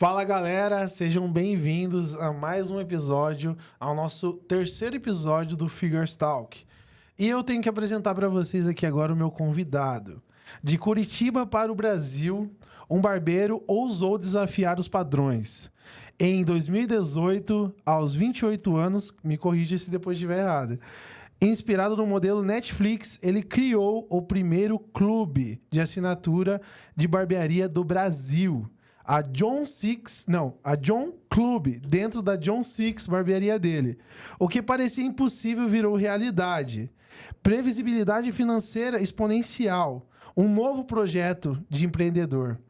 Fala galera, sejam bem-vindos a mais um episódio, ao nosso terceiro episódio do Figures Talk. E eu tenho que apresentar para vocês aqui agora o meu convidado. De Curitiba para o Brasil, um barbeiro ousou desafiar os padrões. Em 2018, aos 28 anos, me corrija se depois estiver errado, inspirado no modelo Netflix, ele criou o primeiro clube de assinatura de barbearia do Brasil. A John Club, dentro da John Six barbearia dele. O que parecia impossível virou realidade. Previsibilidade financeira exponencial. Um novo projeto de empreendedor.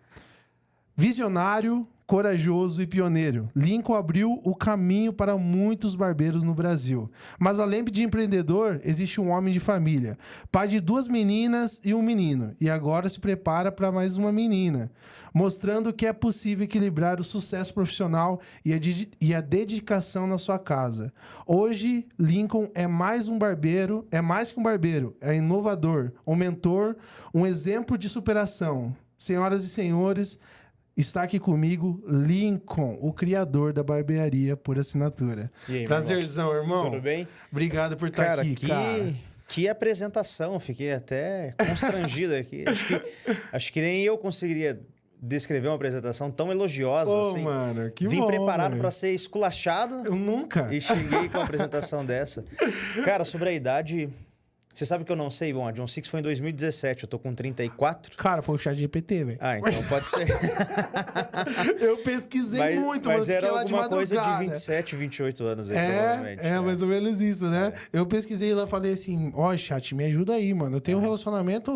Visionário, corajoso e pioneiro. Lincoln abriu o caminho para muitos barbeiros no Brasil. Mas além de empreendedor, existe um homem de família. Pai de 2 meninas e um menino. E agora se prepara para mais uma menina. Mostrando que é possível equilibrar o sucesso profissional e a dedicação na sua casa. Hoje, Lincoln é mais que um barbeiro, é inovador, um mentor, um exemplo de superação. Senhoras e senhores, está aqui comigo Lincoln, o criador da barbearia por assinatura. E aí, prazerzão, irmão. Tudo bem? Obrigado por estar aqui, cara. Que apresentação, fiquei até constrangido aqui. Acho que nem eu conseguiria descrever uma apresentação tão elogiosa assim. Mano, que Vim bom, preparado véio. para ser esculachado. Eu nunca. E cheguei com uma apresentação dessa. Cara, sobre a idade, você sabe que eu não sei. Bom, a John Six foi em 2017, eu tô com 34. Cara, foi o ChatGPT, velho. Ah, então pode ser. Eu pesquisei muito, mas fiquei era lá de alguma coisa de madrugada. 27, 28 anos aí, provavelmente. É, mais ou menos isso, né? Eu pesquisei lá, falei assim, ó, chat, me ajuda aí, mano. Eu tenho um relacionamento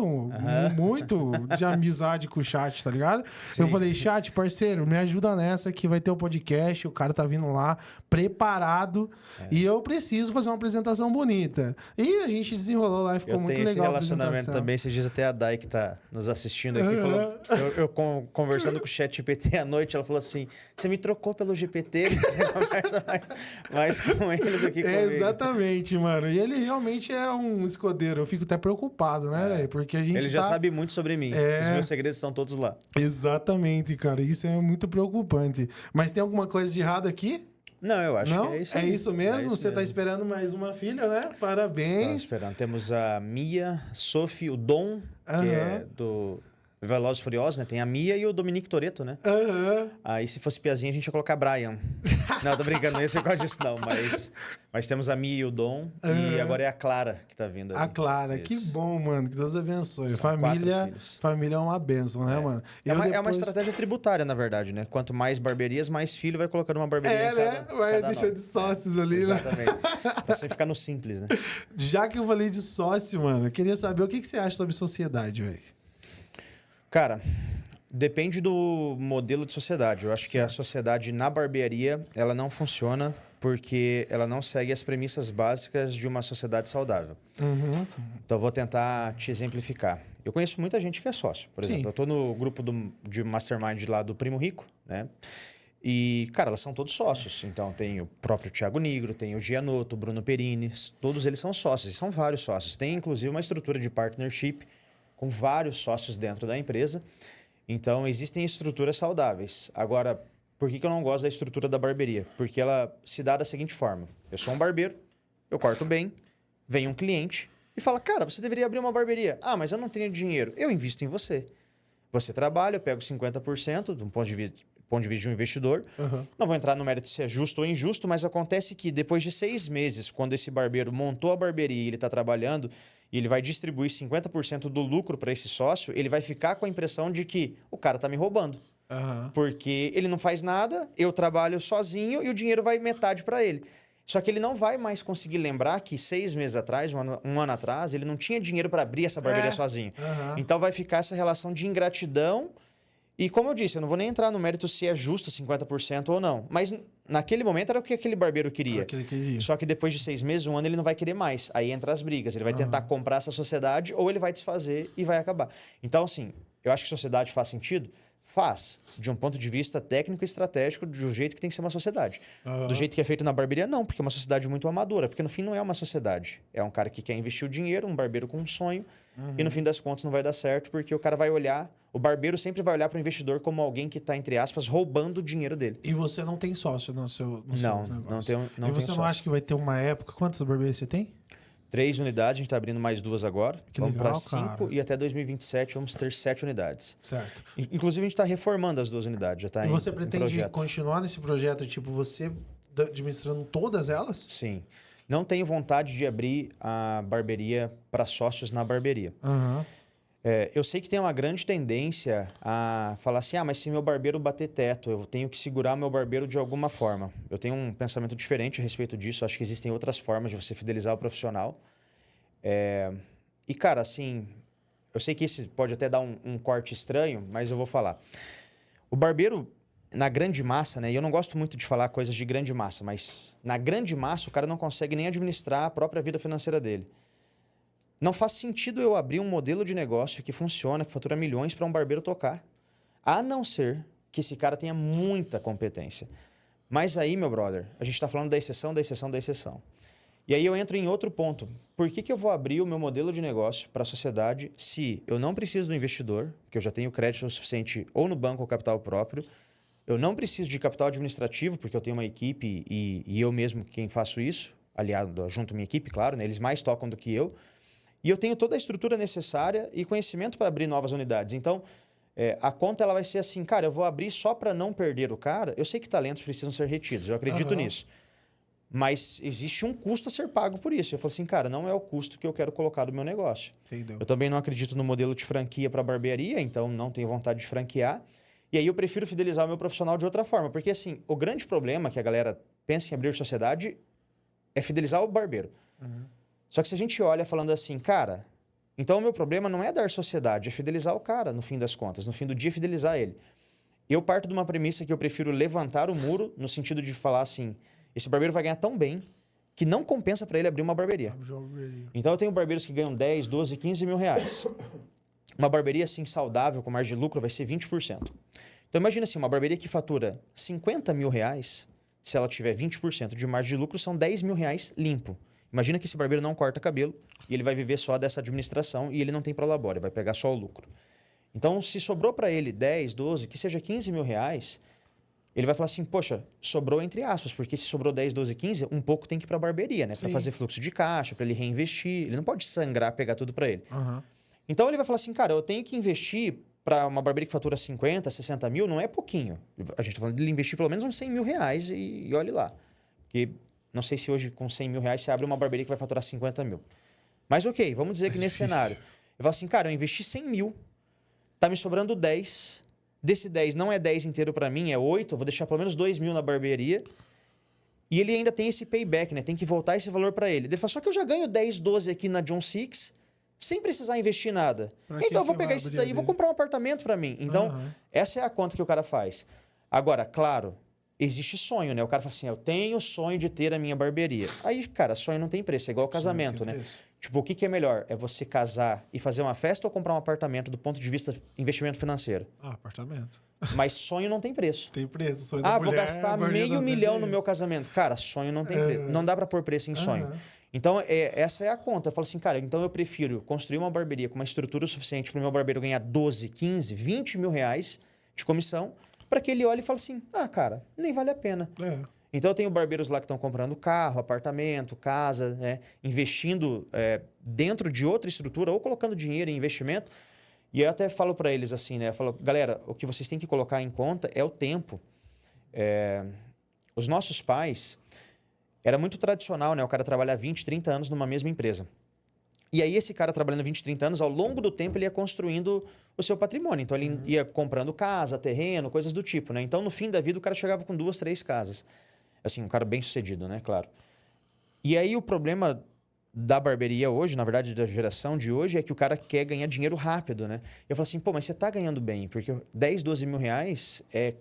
muito de amizade com o chat, tá ligado? Sim. Eu falei, chat, parceiro, me ajuda nessa que vai ter o podcast, o cara tá vindo lá preparado e eu preciso fazer uma apresentação bonita. E a gente desenrolou lá e ficou muito legal. Esse relacionamento também, esses dias até a Dai que tá nos assistindo aqui, falou, eu conversando com o chat GPT à noite, ela falou assim, você me trocou pelo GPT, você conversa mais com ele do que comigo. Exatamente, mano. E ele realmente é um escudeiro. Eu fico até preocupado, né, velho? Porque a gente Ele já sabe muito sobre mim. Os meus segredos estão todos lá. Exatamente, cara. Isso é muito preocupante. Mas tem alguma coisa de errado aqui? Não, eu acho que é isso. É isso mesmo? É isso Você tá esperando mais uma filha, né? Parabéns. Estamos esperando. Temos a Mia, Sophie, o Dom, que é do Velozes e Furiosos, né? Tem a Mia e o Dominique Toretto, né? Aí, se fosse piazinha, a gente ia colocar Brian. Não, tô brincando, não ia ser igual disso, não. Mas temos a Mia e o Dom. E agora é a Clara que tá vindo. A Clara, que bom, mano. Que Deus abençoe. São Família é uma bênção, né, mano? É uma estratégia tributária, na verdade, né? Quanto mais barberias, mais filho vai colocando uma barbearia em cada, vai deixar de sócios ali, né? Exatamente. Pra você ficar no simples, né? Já que eu falei de sócio, mano, eu queria saber o que você acha sobre sociedade, velho. Cara, depende do modelo de sociedade. Eu acho que a sociedade na barbearia, ela não funciona porque ela não segue as premissas básicas de uma sociedade saudável. Então, eu vou tentar te exemplificar. Eu conheço muita gente que é sócio, por exemplo. Eu tô no grupo de Mastermind lá do Primo Rico, né? E, cara, elas são todos sócios. Então, tem o próprio Thiago Nigro, tem o Gianotto, o Bruno Perini. Todos eles são sócios, e são vários sócios. Tem, inclusive, uma estrutura de partnership com vários sócios dentro da empresa. Então, existem estruturas saudáveis. Agora, por que eu não gosto da estrutura da barbearia? Porque ela se dá da seguinte forma. Eu sou um barbeiro, eu corto bem, vem um cliente e fala, cara, você deveria abrir uma barbearia. Ah, mas eu não tenho dinheiro. Eu invisto em você. Você trabalha, eu pego 50% de um ponto de vista de um investidor. Não vou entrar no mérito se é justo ou injusto, mas acontece que depois de 6 meses, quando esse barbeiro montou a barbearia e ele está trabalhando, e ele vai distribuir 50% do lucro para esse sócio, ele vai ficar com a impressão de que o cara está me roubando. Porque ele não faz nada, eu trabalho sozinho e o dinheiro vai metade para ele. Só que ele não vai mais conseguir lembrar que 6 meses atrás, um ano atrás, ele não tinha dinheiro para abrir essa barbearia sozinho. Então vai ficar essa relação de ingratidão. E como eu disse, eu não vou nem entrar no mérito se é justo 50% ou não. Mas naquele momento era o que aquele barbeiro queria. Só que depois de 6 meses, 1 ano, ele não vai querer mais. Aí entra as brigas. Ele vai tentar comprar essa sociedade ou ele vai desfazer e vai acabar. Então, assim, eu acho que sociedade faz sentido? Faz. De um ponto de vista técnico e estratégico, do jeito que tem que ser uma sociedade. Do jeito que é feito na barbearia, não. Porque é uma sociedade muito amadora. Porque no fim não é uma sociedade. É um cara que quer investir o dinheiro, um barbeiro com um sonho. E no fim das contas não vai dar certo porque o cara vai olhar O barbeiro sempre vai olhar para o investidor como alguém que está, entre aspas, roubando o dinheiro dele. E você não tem sócio no seu Não, negócio? não tenho, não E tenho você não sócio. acha que vai ter uma época... Quantas barbearias você tem? 3 unidades, a gente está abrindo mais 2 agora. Que vamos para legal, 5 cara. e até 2027 vamos ter 7 unidades. Certo. Inclusive, a gente está reformando as 2 unidades, já está E você em pretende projeto. continuar nesse projeto, tipo, você administrando todas elas? Sim. Não tenho vontade de abrir a barbearia para sócios na barbearia. Aham. Eu sei que tem uma grande tendência a falar assim, mas se meu barbeiro bater teto, eu tenho que segurar meu barbeiro de alguma forma. Eu tenho um pensamento diferente a respeito disso. Acho que existem outras formas de você fidelizar o profissional. E, cara, assim, eu sei que esse pode até dar um corte estranho, mas eu vou falar. O barbeiro, na grande massa, né? E eu não gosto muito de falar coisas de grande massa, mas na grande massa o cara não consegue nem administrar a própria vida financeira dele. Não faz sentido eu abrir um modelo de negócio que funciona, que fatura milhões para um barbeiro tocar. A não ser que esse cara tenha muita competência. Mas aí, meu brother, a gente está falando da exceção, da exceção, da exceção. E aí eu entro em outro ponto. Por que eu vou abrir o meu modelo de negócio para a sociedade se eu não preciso do investidor, que eu já tenho crédito o suficiente ou no banco ou capital próprio, eu não preciso de capital administrativo, porque eu tenho uma equipe e eu mesmo quem faço isso, aliado junto à minha equipe, claro, né? Eles mais tocam do que eu. E eu tenho toda a estrutura necessária e conhecimento para abrir novas unidades. Então, a conta ela vai ser assim, cara, eu vou abrir só para não perder o cara. Eu sei que talentos precisam ser retidos, eu acredito nisso. Mas existe um custo a ser pago por isso. Eu falo assim, cara, não é o custo que eu quero colocar do meu negócio. Entendeu? Eu também não acredito no modelo de franquia para barbearia, então não tenho vontade de franquear. E aí eu prefiro fidelizar o meu profissional de outra forma. Porque assim, o grande problema que a galera pensa em abrir sociedade é fidelizar o barbeiro. Só que se a gente olha falando assim, cara, então o meu problema não é dar sociedade, é fidelizar o cara, no fim das contas. No fim do dia, fidelizar ele. Eu parto de uma premissa que eu prefiro levantar o muro, no sentido de falar assim, esse barbeiro vai ganhar tão bem que não compensa para ele abrir uma barbearia. Então eu tenho barbeiros que ganham 10, 12, 15 mil reais. Uma barbearia assim saudável, com margem de lucro, vai ser 20%. Então imagina assim, uma barbearia que fatura 50 mil reais, se ela tiver 20% de margem de lucro, são 10 mil reais limpo. Imagina que esse barbeiro não corta cabelo e ele vai viver só dessa administração e ele não tem prolabore, vai pegar só o lucro. Então, se sobrou para ele 10, 12, que seja 15 mil reais, ele vai falar assim, poxa, sobrou entre aspas, porque se sobrou 10, 12, 15, um pouco tem que ir para a barbearia, né? Para fazer fluxo de caixa, para ele reinvestir. Ele não pode sangrar, pegar tudo para ele. Então, ele vai falar assim, cara, eu tenho que investir para uma barbearia que fatura 50, 60 mil, não é pouquinho. A gente está falando de ele investir pelo menos uns 100 mil reais e olhe lá. Porque não sei se hoje com 100 mil reais você abre uma barbearia que vai faturar 50 mil. Mas ok, vamos dizer que nesse cenário. Eu falo assim, cara, eu investi 100 mil, tá me sobrando 10. Desse 10 não é 10 inteiro para mim, é 8. Eu vou deixar pelo menos 2 mil na barbearia. E ele ainda tem esse payback, né? Tem que voltar esse valor para ele. Ele fala, só que eu já ganho 10, 12 aqui na John Six, sem precisar investir nada. Então eu vou pegar isso daí e vou comprar um apartamento para mim. Então, essa é a conta que o cara faz. Agora, claro, existe sonho, né? O cara fala assim, eu tenho sonho de ter a minha barbearia. Aí, cara, sonho não tem preço, é igual casamento, né? Tipo, o que é melhor? É você casar e fazer uma festa ou comprar um apartamento do ponto de vista investimento financeiro? Apartamento. Mas sonho não tem preço. Tem preço. Sonho da mulher, vou gastar meio milhão no meu casamento. Cara, sonho não tem preço. Não dá pra pôr preço em sonho. Então, essa é a conta. Eu falo assim, cara, então eu prefiro construir uma barbearia com uma estrutura suficiente para o meu barbeiro ganhar 12, 15, 20 mil reais de comissão, para que ele olhe e fale assim, cara, nem vale a pena. Então, eu tenho barbeiros lá que estão comprando carro, apartamento, casa, né? Investindo dentro de outra estrutura ou colocando dinheiro em investimento. E eu até falo para eles assim, né? Eu falo, galera, o que vocês têm que colocar em conta é o tempo. Os nossos pais, era muito tradicional, né? O cara trabalhar 20, 30 anos numa mesma empresa. E aí, esse cara trabalhando 20, 30 anos, ao longo do tempo, ele ia construindo o seu patrimônio. Então, ele ia comprando casa, terreno, coisas do tipo, né? Então, no fim da vida, o cara chegava com 2, 3 casas. Assim, um cara bem sucedido, né? Claro. E aí, o problema da barbearia hoje, na verdade, da geração de hoje, é que o cara quer ganhar dinheiro rápido, né? Eu falo assim, pô, mas você tá ganhando bem, porque 10, 12 mil reais é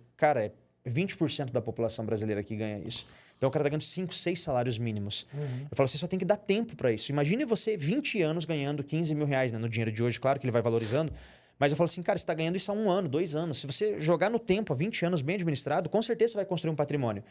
20% da população brasileira que ganha isso. Então, o cara tá ganhando 5, 6 salários mínimos. Eu falo, você só tem que dar tempo para isso. Imagine você 20 anos ganhando 15 mil reais, né? No dinheiro de hoje, claro que ele vai valorizando. Mas eu falo assim, cara, você está ganhando isso há 1 ano, 2 anos. Se você jogar no tempo, há 20 anos bem administrado, com certeza você vai construir um patrimônio.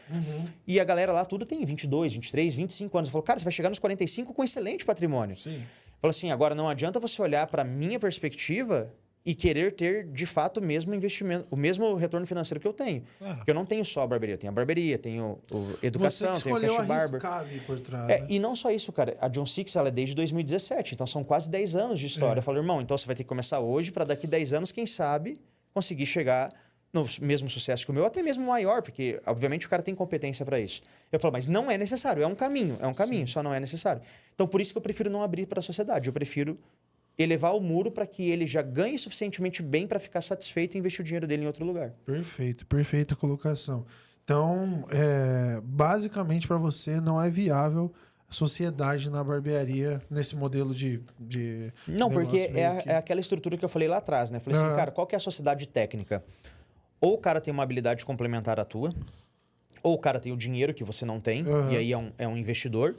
E a galera lá tudo tem 22, 23, 25 anos. Eu falo, cara, você vai chegar nos 45 com excelente patrimônio. Eu falo assim, agora não adianta você olhar para a minha perspectiva e querer ter, de fato, o mesmo investimento, o mesmo retorno financeiro que eu tenho. Porque eu não tenho só a barbearia, eu tenho a barbearia, tenho educação, tenho o cash barber. Ali por trás, né? E não só isso, cara. A John Six, ela é desde 2017, então são quase 10 anos de história. Eu falo, irmão, então você vai ter que começar hoje para daqui 10 anos, quem sabe, conseguir chegar no mesmo sucesso que o meu, até mesmo maior, porque, obviamente, o cara tem competência para isso. Eu falo, mas não é necessário, é um caminho, só não é necessário. Então, por isso que eu prefiro não abrir para a sociedade, eu prefiro elevar o muro para que ele já ganhe suficientemente bem para ficar satisfeito e investir o dinheiro dele em outro lugar. Perfeito, perfeita colocação. Então, basicamente para você não é viável a sociedade na barbearia nesse modelo de não, porque que... é aquela estrutura que eu falei lá atrás, né? Falei assim, cara, qual que é a sociedade técnica? Ou o cara tem uma habilidade complementar à tua, ou o cara tem o dinheiro que você não tem, e aí é um investidor.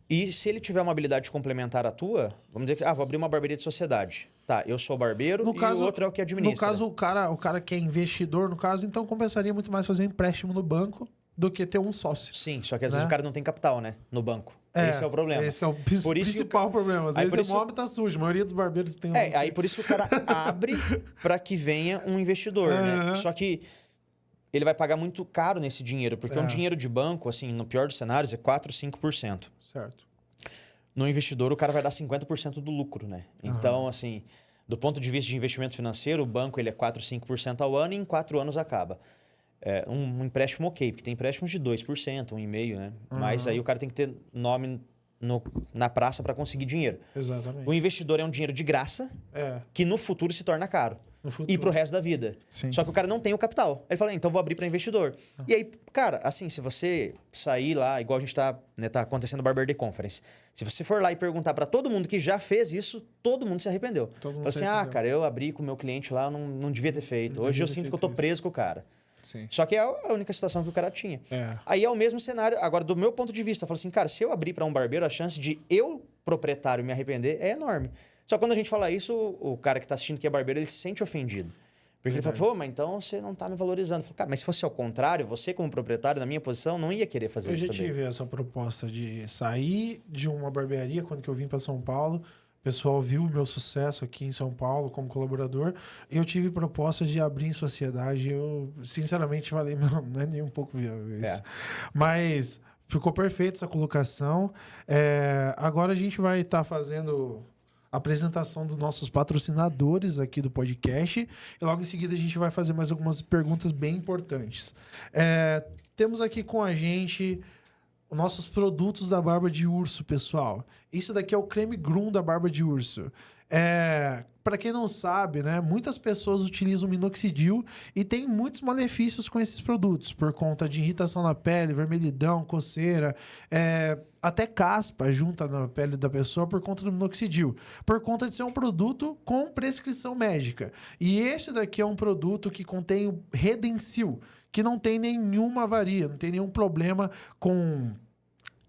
E se ele tiver uma habilidade complementar à tua, vamos dizer que, vou abrir uma barbearia de sociedade. Tá, eu sou barbeiro e o outro é o que administra. No caso, o cara que é investidor, no caso, então compensaria muito mais fazer um empréstimo no banco do que ter um sócio. Sim, só que às vezes o cara não tem capital, né? No banco. Esse é o problema. Esse é o principal problema. Às vezes o imóvel tá sujo, a maioria dos barbeiros tem aí por isso que o cara abre para que venha um investidor, né? Só que ele vai pagar muito caro nesse dinheiro, porque um dinheiro de banco, assim, no pior dos cenários, é 4, 5%. Certo. No investidor, o cara vai dar 50% do lucro, né? Então, assim, do ponto de vista de investimento financeiro, o banco ele é 4, 5% ao ano e em 4 anos acaba. Um empréstimo ok, porque tem empréstimos de 2%, 1,5%, né? Mas aí o cara tem que ter nome na praça para conseguir dinheiro. Exatamente. O investidor é um dinheiro de graça, que no futuro se torna caro. E pro resto da vida. Sim. Só que o cara não tem o capital. Ele fala, então vou abrir para investidor. E aí, cara, assim, se você sair lá, igual a gente tá acontecendo no Barber Day Conference, se você for lá e perguntar para todo mundo que já fez isso, todo mundo se arrependeu. Fala assim, cara, eu abri com o meu cliente lá, não devia ter feito. Hoje eu sinto que eu tô preso com o cara. Sim. Só que é a única situação que o cara tinha. Aí é o mesmo cenário. Agora, do meu ponto de vista, eu falo assim, cara, se eu abrir para um barbeiro, a chance de eu, proprietário, me arrepender é enorme. Só que quando a gente fala isso, o cara que tá assistindo que é barbeiro, ele se sente ofendido. Porque ele fala, pô, mas então você não tá me valorizando. Eu falo, cara, mas se fosse ao contrário, você como proprietário, na minha posição, não ia querer fazer isso também. Eu já tive essa proposta de sair de uma barbearia quando que eu vim para São Paulo. O pessoal viu o meu sucesso aqui em São Paulo como colaborador. Eu tive propostas de abrir em sociedade. Eu, sinceramente, falei, não é nem um pouco viável isso. Mas ficou perfeita essa colocação. Agora a gente vai estar fazendo a apresentação dos nossos patrocinadores aqui do podcast. E logo em seguida a gente vai fazer mais algumas perguntas bem importantes. Temos aqui com a gente os nossos produtos da barba de urso, pessoal. Isso daqui é o creme Groom da barba de urso. Para quem não sabe, né, muitas pessoas utilizam minoxidil e tem muitos malefícios com esses produtos, por conta de irritação na pele, vermelhidão, coceira, até caspa junta na pele da pessoa por conta do minoxidil, por conta de ser um produto com prescrição médica. E esse daqui é um produto que contém o Redensil, que não tem nenhuma avaria, não tem nenhum problema com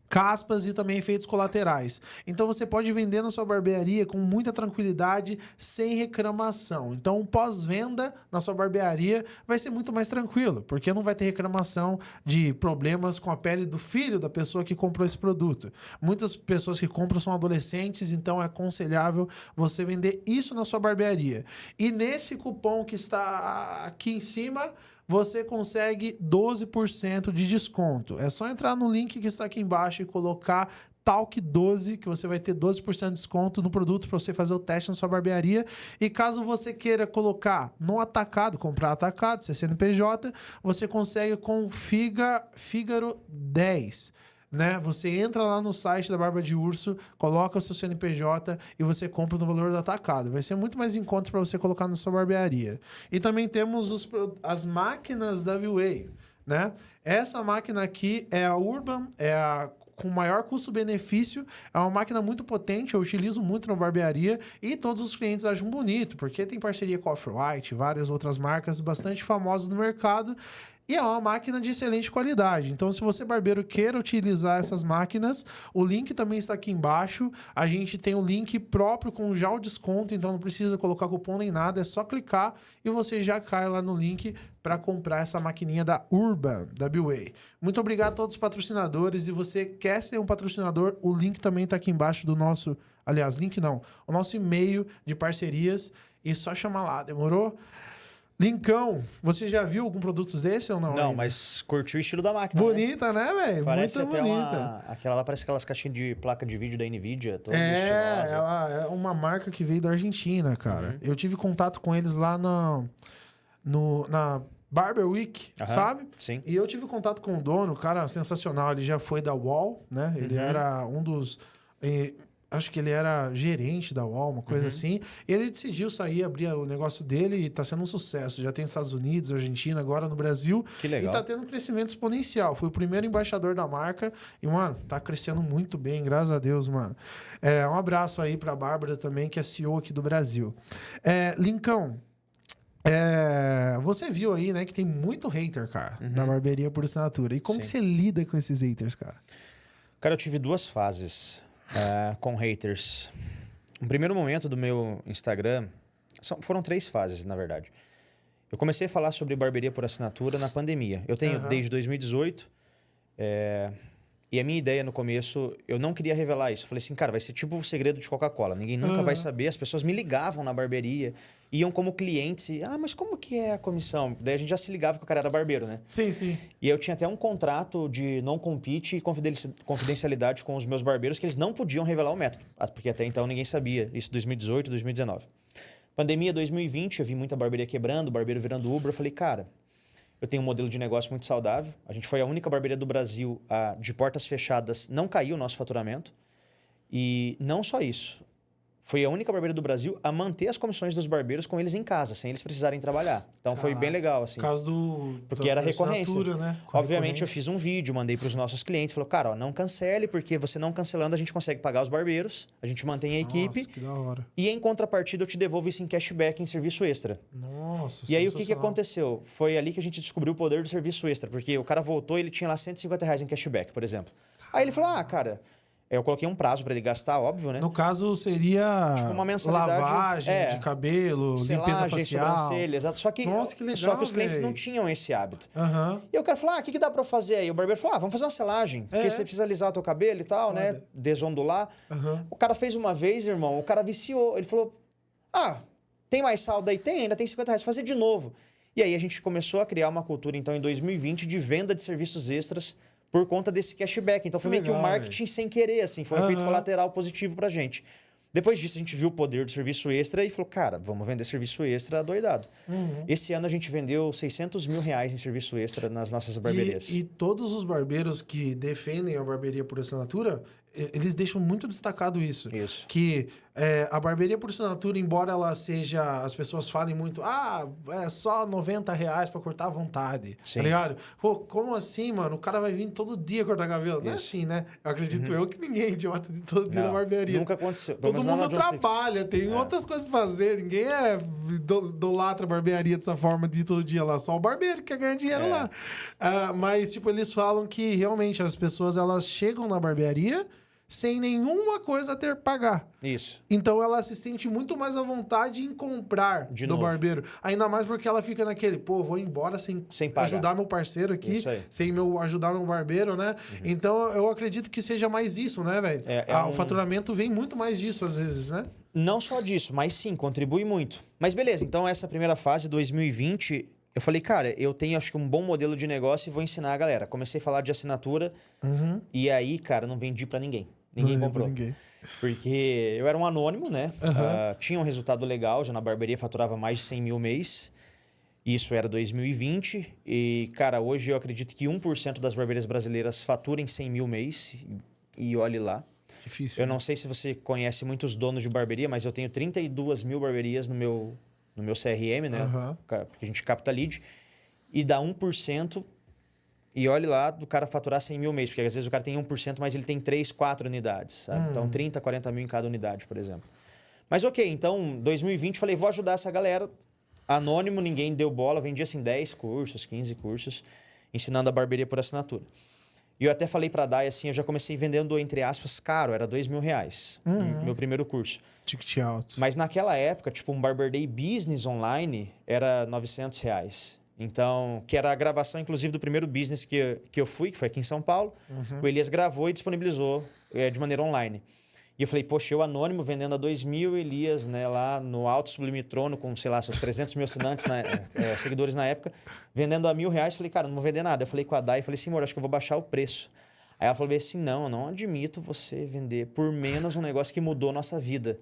caspas e também efeitos colaterais. Então você pode vender na sua barbearia com muita tranquilidade, sem reclamação. Então o pós-venda na sua barbearia vai ser muito mais tranquilo, porque não vai ter reclamação de problemas com a pele do filho da pessoa que comprou esse produto. Muitas pessoas que compram são adolescentes, então é aconselhável você vender isso na sua barbearia. E nesse cupom que está aqui em cima, você consegue 12% de desconto. É só entrar no link que está aqui embaixo e colocar TALK12, que você vai ter 12% de desconto no produto para você fazer o teste na sua barbearia. E caso você queira colocar no atacado, comprar atacado, CNPJ, você consegue com Fígaro 10. Né? Você entra lá no site da Barba de Urso, coloca o seu CNPJ e você compra no valor do atacado. Vai ser muito mais em conta para você colocar na sua barbearia. E também temos as máquinas da V-Way, né? Essa máquina aqui é a Urban, com maior custo-benefício, é uma máquina muito potente, eu utilizo muito na barbearia e todos os clientes acham bonito, porque tem parceria com a Off-White, várias outras marcas bastante famosas no mercado. E é uma máquina de excelente qualidade. Então, se você, barbeiro, queira utilizar essas máquinas, o link também está aqui embaixo. A gente tem um link próprio com já o desconto, então não precisa colocar cupom nem nada. É só clicar e você já cai lá no link para comprar essa maquininha da Urban, da V-Way. Muito obrigado a todos os patrocinadores. E você quer ser um patrocinador, o link também está aqui embaixo do nosso Aliás, link não. O nosso e-mail de parcerias e só chamar lá, demorou? Lincão, você já viu algum produto desse ou não? Não, ainda? mas curtiu o estilo da máquina, né? Bonita, né, velho? Parece Muito até bonita. aquela lá, parece aquelas caixinhas de placa de vídeo da NVIDIA, toda É, estilosa. ela é uma marca que veio da Argentina, cara. Eu tive contato com eles lá na Barber Week, Aham, sabe? sim. E eu tive contato com o dono, cara, sensacional. Ele já foi da UOL, né? Ele era um dos... acho que ele era gerente da UOL, uma coisa assim. Ele decidiu sair, abrir o negócio dele e tá sendo um sucesso. Já tem nos Estados Unidos, Argentina, agora no Brasil. Que legal. E tá tendo um crescimento exponencial. Foi o primeiro embaixador da marca. E, mano, tá crescendo muito bem, graças a Deus, mano. Um abraço aí pra Bárbara também, que é CEO aqui do Brasil. Lincão, você viu aí, né, que tem muito hater, cara, na barbearia por assinatura. E como que você lida com esses haters, cara? Cara, eu tive duas fases com haters. No primeiro momento do meu Instagram, foram 3 fases, na verdade. Eu comecei a falar sobre barbearia por assinatura na pandemia. Eu tenho desde 2018. E a minha ideia no começo, eu não queria revelar isso. Eu falei assim, cara, vai ser tipo o segredo de Coca-Cola. Ninguém nunca vai saber. As pessoas me ligavam na barbearia, iam como clientes. Mas como que é a comissão? Daí a gente já se ligava que o cara era barbeiro, né? Sim, sim. E eu tinha até um contrato de non-compete e confidencialidade com os meus barbeiros, que eles não podiam revelar o método. Porque até então ninguém sabia. Isso 2018, 2019. Pandemia 2020, eu vi muita barbearia quebrando, barbeiro virando Uber. Eu falei, cara, eu tenho um modelo de negócio muito saudável. A gente foi a única barbearia do Brasil de portas fechadas, não caiu o nosso faturamento. E não só isso. Foi a única barbearia do Brasil a manter as comissões dos barbeiros com eles em casa, sem eles precisarem trabalhar. Então foi bem legal, assim. Por causa porque era recorrência. Né? Obviamente eu fiz um vídeo, mandei para os nossos clientes, falou, cara, não cancele, porque você não cancelando a gente consegue pagar os barbeiros, a gente mantém a equipe. Nossa, que da hora. E em contrapartida eu te devolvo isso em cashback, em serviço extra. Nossa, e aí o que aconteceu? Foi ali que a gente descobriu o poder do serviço extra, porque o cara voltou e ele tinha lá R$150 em cashback, por exemplo. Aí ele falou, cara... Eu coloquei um prazo para ele gastar, óbvio, né? No caso, seria tipo uma mensalidade, lavagem de cabelo, limpeza facial. Sobrancelha, exato. Só que, nossa, que legal, só que os clientes véio. não tinham esse hábito. Uhum. E o cara falou, o que dá para fazer aí? O barbeiro falou, vamos fazer uma selagem. Porque você precisa alisar o teu cabelo e tal, né? Desondular. O cara fez uma vez, irmão, o cara viciou. Ele falou, tem mais saldo aí? Tem, ainda tem R$50. Fazer de novo. E aí a gente começou a criar uma cultura, então, em 2020, de venda de serviços extras por conta desse cashback. Então foi meio que um marketing sem querer, assim. Foi um efeito colateral positivo pra gente. Depois disso, a gente viu o poder do serviço extra e falou, cara, vamos vender serviço extra doidado. Esse ano a gente vendeu R$600 mil em serviço extra nas nossas barbearias. E todos os barbeiros que defendem a barbearia por assinatura, eles deixam muito destacado isso. Isso. Que a barbearia por assinatura, embora ela seja... As pessoas falem muito, é só R$90 pra cortar à vontade. Sim. Tá ligado? Pô, como assim, mano? O cara vai vir todo dia cortar cabelo. Não é Isso. assim, né? Eu acredito eu que ninguém é idiota de todo dia na barbearia. Nunca aconteceu. Todo mundo trabalha, tem outras coisas pra fazer. Ninguém idolatra a barbearia dessa forma de todo dia lá. Só o barbeiro que quer ganhar dinheiro lá. Mas, tipo, eles falam que realmente as pessoas, elas chegam na barbearia sem nenhuma coisa a ter que pagar. Isso. Então ela se sente muito mais à vontade em comprar do barbeiro. Ainda mais porque ela fica naquele, vou embora sem ajudar meu parceiro aqui, sem ajudar meu barbeiro, né? Então eu acredito que seja mais isso, né, velho? O faturamento vem muito mais disso às vezes, né? Não só disso, mas sim, contribui muito. Mas beleza, então essa primeira fase, 2020... Eu falei, cara, eu tenho acho que um bom modelo de negócio e vou ensinar a galera. Comecei a falar de assinatura e aí, cara, não vendi pra ninguém. Ninguém comprou. Porque eu era um anônimo, né? Tinha um resultado legal, já na barbearia faturava mais de 100 mil mês. Isso era 2020. E, cara, hoje eu acredito que 1% das barbearias brasileiras faturem 100 mil mês. E olhe lá. Difícil. Eu não sei se você conhece muitos donos de barbearia, mas eu tenho 32 mil barbearias no meu CRM, né? Porque a gente capta lead. E dá 1%. E olhe lá do cara faturar 100 mil mês. Porque às vezes o cara tem 1%, mas ele tem 3, 4 unidades. Sabe? Então 30, 40 mil em cada unidade, por exemplo. Mas ok, então 2020 falei, vou ajudar essa galera. Anônimo, ninguém deu bola. Vendi assim 10 cursos, 15 cursos. Ensinando a barbearia por assinatura. E eu até falei pra Dai assim, eu já comecei vendendo, entre aspas, caro. Era R$2 mil. Meu primeiro curso. Ticket alto. Mas naquela época, tipo, um Barber Day Business online era R$900. Então, que era a gravação, inclusive, do primeiro business que eu fui, que foi aqui em São Paulo. O Elias gravou e disponibilizou de maneira online. E eu falei, poxa, eu anônimo vendendo a 2.000, Elias, né, lá no Alto Sublime Trono, com, sei lá, seus 300 mil assinantes, seguidores na época, vendendo a R$1.000. Falei, cara, não vou vender nada. Eu falei com a Dai, falei assim, amor, acho que eu vou baixar o preço. Aí ela falou assim, não, eu não admito você vender por menos um negócio que mudou a nossa vida.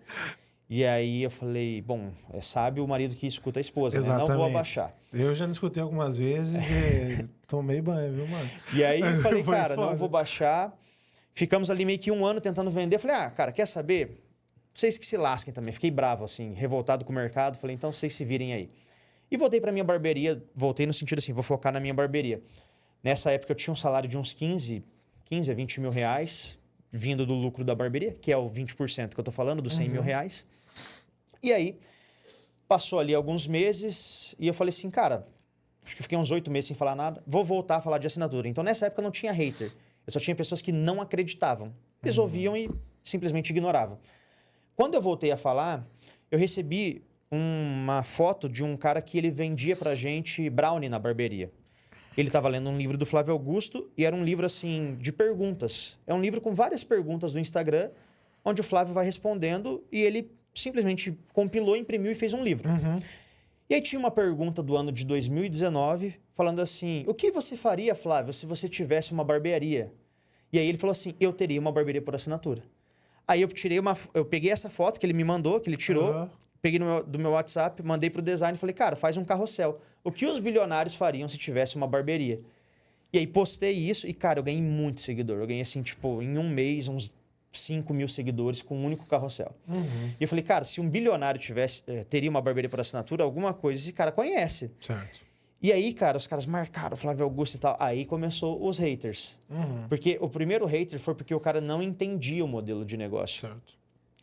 E aí eu falei, bom, é sábio o marido que escuta a esposa, né? Não vou abaixar. Eu já não escutei algumas vezes e tomei banho, viu, mano? E aí eu falei, Foi cara, foda. não vou baixar. Ficamos ali meio que 1 ano tentando vender. Eu falei, cara, quer saber? Vocês que se lasquem também. Fiquei bravo, assim, revoltado com o mercado. Falei, então vocês se virem aí. E voltei pra minha barbearia. Voltei no sentido assim, vou focar na minha barbearia. Nessa época eu tinha um salário de uns 15 a 20 mil reais, vindo do lucro da barbearia, que é o 20% que eu tô falando, dos 100 mil reais. E aí, passou ali alguns meses e eu falei assim, cara, acho que fiquei uns 8 meses sem falar nada, vou voltar a falar de assinatura. Então, nessa época, não tinha hater. Eu só tinha pessoas que não acreditavam. Eles ouviam e simplesmente ignoravam. Quando eu voltei a falar, eu recebi uma foto de um cara que ele vendia pra gente brownie na barbearia. Ele estava lendo um livro do Flávio Augusto e era um livro, assim, de perguntas. É um livro com várias perguntas do Instagram, onde o Flávio vai respondendo e ele simplesmente compilou, imprimiu e fez um livro. E aí tinha uma pergunta do ano de 2019, falando assim, o que você faria, Flávio, se você tivesse uma barbearia? E aí ele falou assim, eu teria uma barbearia por assinatura. Aí eu peguei essa foto que ele me mandou, que ele tirou, peguei do meu WhatsApp, mandei pro design e falei, cara, faz um carrossel. O que os bilionários fariam se tivesse uma barbearia? E aí postei isso e, cara, eu ganhei muito seguidor. Eu ganhei, assim, tipo, em um mês, uns 5 mil seguidores com um único carrossel. E eu falei, cara, se um bilionário teria uma barbearia por assinatura, alguma coisa esse cara conhece. Certo. E aí, cara, os caras marcaram o Flávio Augusto e tal. Aí começou os haters. Porque o primeiro hater foi porque o cara não entendia o modelo de negócio. Certo.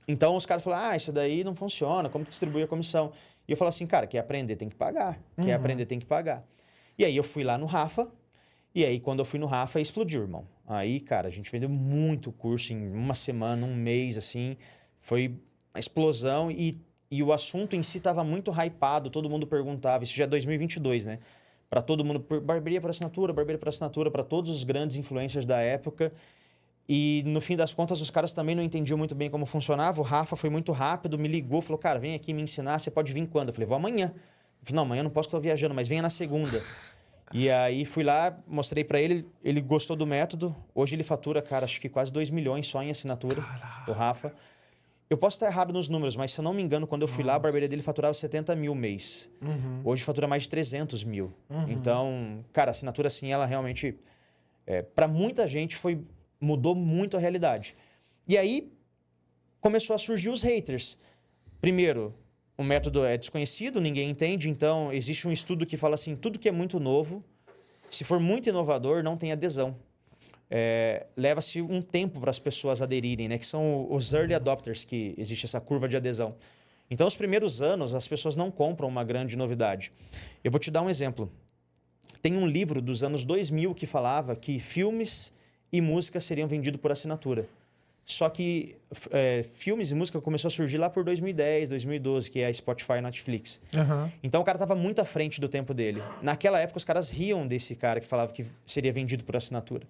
Então os caras falaram, isso daí não funciona, como que distribui a comissão? E eu falo assim, cara, quer aprender, tem que pagar. Quer aprender, tem que pagar. E aí eu fui lá no Rafa, e aí quando eu fui no Rafa, explodiu, irmão. Aí, cara, a gente vendeu muito curso em uma semana, um mês, assim. Foi uma explosão e o assunto em si estava muito hypado, todo mundo perguntava, isso já é 2022, né? Para todo mundo, barbearia por assinatura, para todos os grandes influencers da época. E no fim das contas, os caras também não entendiam muito bem como funcionava. O Rafa foi muito rápido, me ligou, falou, cara, vem aqui me ensinar, você pode vir quando? Eu falei, vou amanhã. Eu falei, não, amanhã eu não posso, estou viajando, mas venha na segunda. E aí fui lá, mostrei pra ele, ele gostou do método. Hoje ele fatura, cara, acho que quase 2 milhões só em assinatura, o Rafa. Eu posso estar errado nos números, mas se eu não me engano, quando eu fui lá, a barbearia dele faturava 70 mil mês. Hoje fatura mais de 300 mil. Então, cara, a assinatura, assim, ela realmente, para muita gente, mudou muito a realidade. E aí, começou a surgir os haters. Primeiro, o método é desconhecido, ninguém entende, então existe um estudo que fala assim, tudo que é muito novo, se for muito inovador, não tem adesão. Leva-se um tempo para as pessoas aderirem, né? Que são os early adopters, que existe essa curva de adesão. Então, os primeiros anos, as pessoas não compram uma grande novidade. Eu vou te dar um exemplo. Tem um livro dos anos 2000 que falava que filmes e música seriam vendidos por assinatura. Só que filmes e música começou a surgir lá por 2010, 2012, que é a Spotify e Netflix. Então o cara estava muito à frente do tempo dele. Naquela época os caras riam desse cara que falava que seria vendido por assinatura.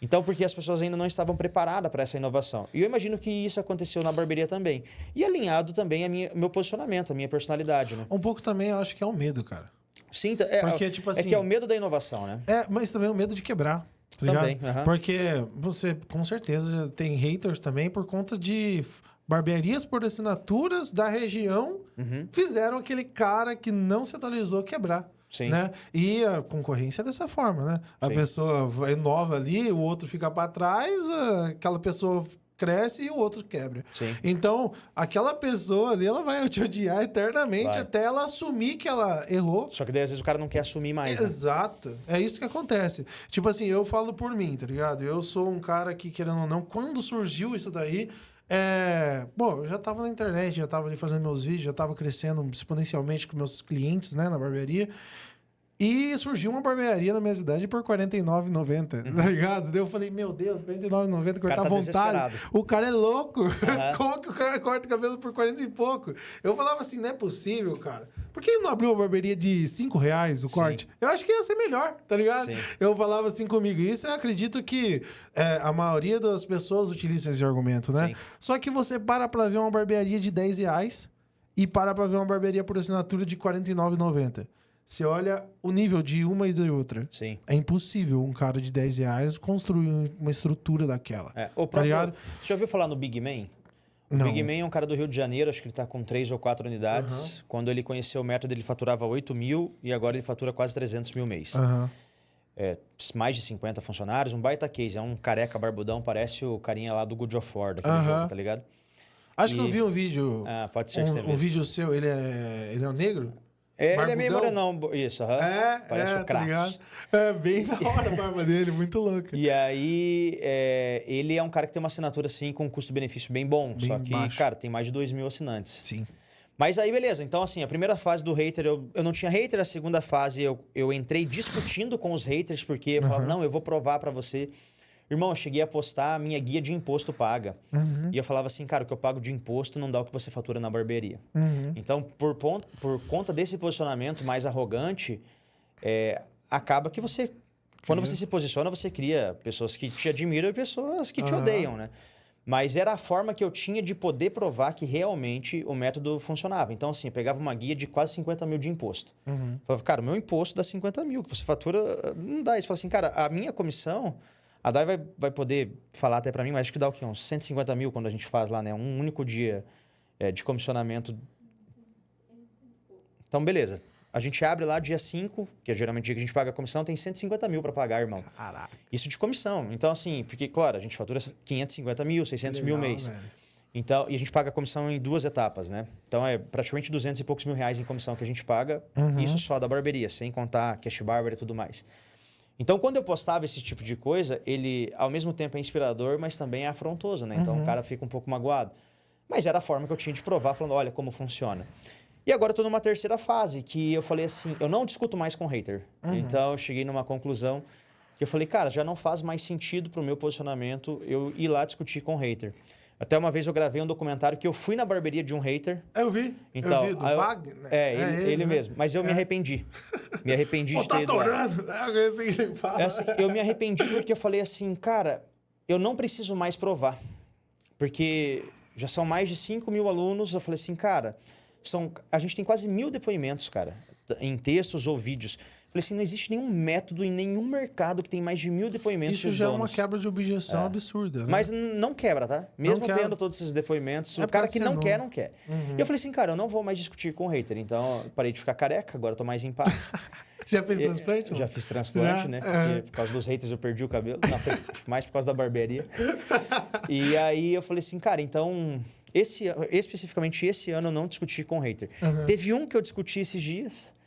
Então, porque as pessoas ainda não estavam preparadas para essa inovação. E eu imagino que isso aconteceu na barbearia também. E alinhado também ao meu posicionamento, a minha personalidade, né? Um pouco também eu acho que é o medo, cara. Sim, Porque, tipo assim, que é o medo da inovação, né? Mas também é o medo de quebrar. Tá também, ligado? Porque você, com certeza, tem haters também por conta de barbearias por assinaturas da região fizeram aquele cara que não se atualizou quebrar. Sim. Né? E a concorrência é dessa forma, né? A pessoa inova ali, o outro fica para trás, aquela pessoa cresce e o outro quebra. Sim. Então, aquela pessoa ali, ela vai te odiar eternamente até ela assumir que ela errou. Só que daí, às vezes, o cara não quer assumir mais. Exato. Né? É isso que acontece. Tipo assim, eu falo por mim, tá ligado? Eu sou um cara que, querendo ou não, quando surgiu isso daí, bom, eu já tava na internet, já tava ali fazendo meus vídeos, já tava crescendo exponencialmente com meus clientes, né, na barbearia. E surgiu uma barbearia na minha cidade por R$ 49,90, tá ligado? Daí eu falei, meu Deus, R$ 49,90, cortar à vontade. O cara é louco. Como que o cara corta o cabelo por 40 e pouco? Eu falava assim, não é possível, cara. Por que não abriu uma barbearia de R$ 5 o corte? Eu acho que ia ser melhor, tá ligado? Sim. Eu falava assim comigo. Isso eu acredito que a maioria das pessoas utiliza esse argumento, né? Sim. Só que você para ver uma barbearia de R$ 10 e para ver uma barbearia por assinatura de R$ 49,90. Você olha o nível de uma e de outra. Sim. É impossível um cara de R$ 10 construir uma estrutura daquela. O próprio, tá ligado? Você já ouviu falar no Big Man? O Big Man é um cara do Rio de Janeiro, acho que ele tá com 3 ou 4 unidades. Quando ele conheceu o método, ele faturava 8 mil e agora ele fatura quase 300 mil mês. Mais de 50 funcionários, um baita case. É um careca barbudão, parece o carinha lá do God of War, daquele jogo, tá ligado? Acho que eu vi um vídeo. Pode ser um vídeo seu, ele é negro? Ele é meio morenão, isso, parece o Kratos. Tá bem da hora a barba dele, muito louca. E aí, ele é um cara que tem uma assinatura, assim, com um custo-benefício bem bom. Bem só que, baixo. Cara, tem mais de 2 mil assinantes. Sim. Mas aí, beleza. Então, assim, a primeira fase do hater, eu não tinha hater. A segunda fase, eu entrei discutindo com os haters, porque eu falava, não, eu vou provar pra você. Irmão, eu cheguei a postar a minha guia de imposto paga. E eu falava assim, cara, o que eu pago de imposto não dá o que você fatura na barbearia. Então, por conta desse posicionamento mais arrogante, acaba que você... Quando você se posiciona, você cria pessoas que te admiram e pessoas que te odeiam, né? Mas era a forma que eu tinha de poder provar que realmente o método funcionava. Então, assim, eu pegava uma guia de quase 50 mil de imposto. Falava, cara, o meu imposto dá 50 mil, que você fatura, não dá isso. Falava assim, cara, a minha comissão... A Dai vai poder falar até pra mim, mas acho que dá o quê? Uns 150 mil quando a gente faz lá, né? Um único dia de comissionamento. Então, beleza. A gente abre lá dia 5, que é geralmente o dia que a gente paga a comissão, tem 150 mil pra pagar, irmão. Caraca. Isso de comissão. Então, assim, porque, claro, a gente fatura 550 mil, 600 mil mês. Velho. Então, e a gente paga a comissão em 2 etapas, né? Então, é praticamente 200 e poucos mil reais em comissão que a gente paga. Isso só da barbearia, sem contar cash barber e tudo mais. Então, quando eu postava esse tipo de coisa, ele, ao mesmo tempo, é inspirador, mas também é afrontoso, né? Então, o cara fica um pouco magoado. Mas era a forma que eu tinha de provar, falando, olha como funciona. E agora eu tô numa terceira fase, que eu falei assim, eu não discuto mais com hater. Então, eu cheguei numa conclusão que eu falei, cara, já não faz mais sentido pro meu posicionamento eu ir lá discutir com hater. Até uma vez eu gravei um documentário que eu fui na barbearia de um hater. Eu vi. Então, eu vi, do Wagner. Ele mesmo. Mas eu me arrependi. Me arrependi de ter ido lá. Eu me arrependi porque eu falei assim, cara, eu não preciso mais provar. Porque já são mais de 5 mil alunos. Eu falei assim, cara, a gente tem quase 1.000 depoimentos, cara, em textos ou vídeos. Falei assim, não existe nenhum método em nenhum mercado que tem mais de 1.000 depoimentos. Isso já é uma quebra de objeção absurda, né? Mas não quebra, tá? Mesmo tendo todos esses depoimentos, o cara que não quer, não quer. E eu falei assim, cara, eu não vou mais discutir com o hater. Então, eu parei de ficar careca, agora eu tô mais em paz. Já fez transplante? Já fiz transplante, né? Porque por causa dos haters eu perdi o cabelo. Não, foi mais por causa da barbearia. E aí eu falei assim, cara, então... especificamente esse ano eu não discuti com o hater. Teve um que eu discuti esses dias...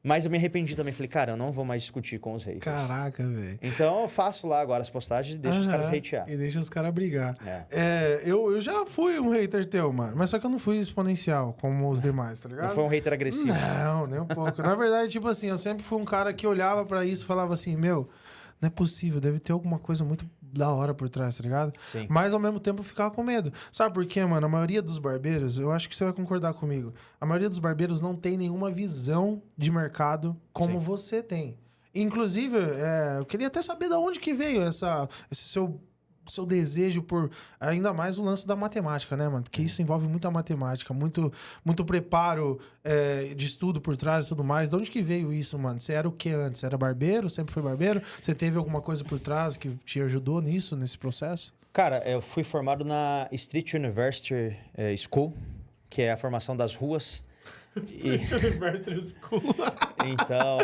Mas eu me arrependi também. Falei, cara, eu não vou mais discutir com os haters. Caraca, velho. Então eu faço lá agora as postagens e deixo os caras hatear. E deixa os caras brigar. Eu já fui um hater teu, mano. Mas só que eu não fui exponencial como os demais, tá ligado? Não foi um hater agressivo. Não, nem um pouco. Na verdade, tipo assim, eu sempre fui um cara que olhava pra isso e falava assim, meu, não é possível, deve ter alguma coisa muito da hora por trás, tá ligado? Sim. Mas ao mesmo tempo eu ficava com medo. Sabe por quê, mano? A maioria dos barbeiros, eu acho que você vai concordar comigo, a maioria dos barbeiros não tem nenhuma visão de mercado como você tem. Inclusive, eu queria até saber de onde que veio esse seu desejo por... Ainda mais o lance da matemática, né, mano? Porque isso envolve muita matemática, muito preparo de estudo por trás e tudo mais. De onde que veio isso, mano? Você era o que antes? Era barbeiro? Sempre foi barbeiro? Você teve alguma coisa por trás que te ajudou nesse processo? Cara, eu fui formado na Street University School, que é a formação das ruas. Street University School. Então...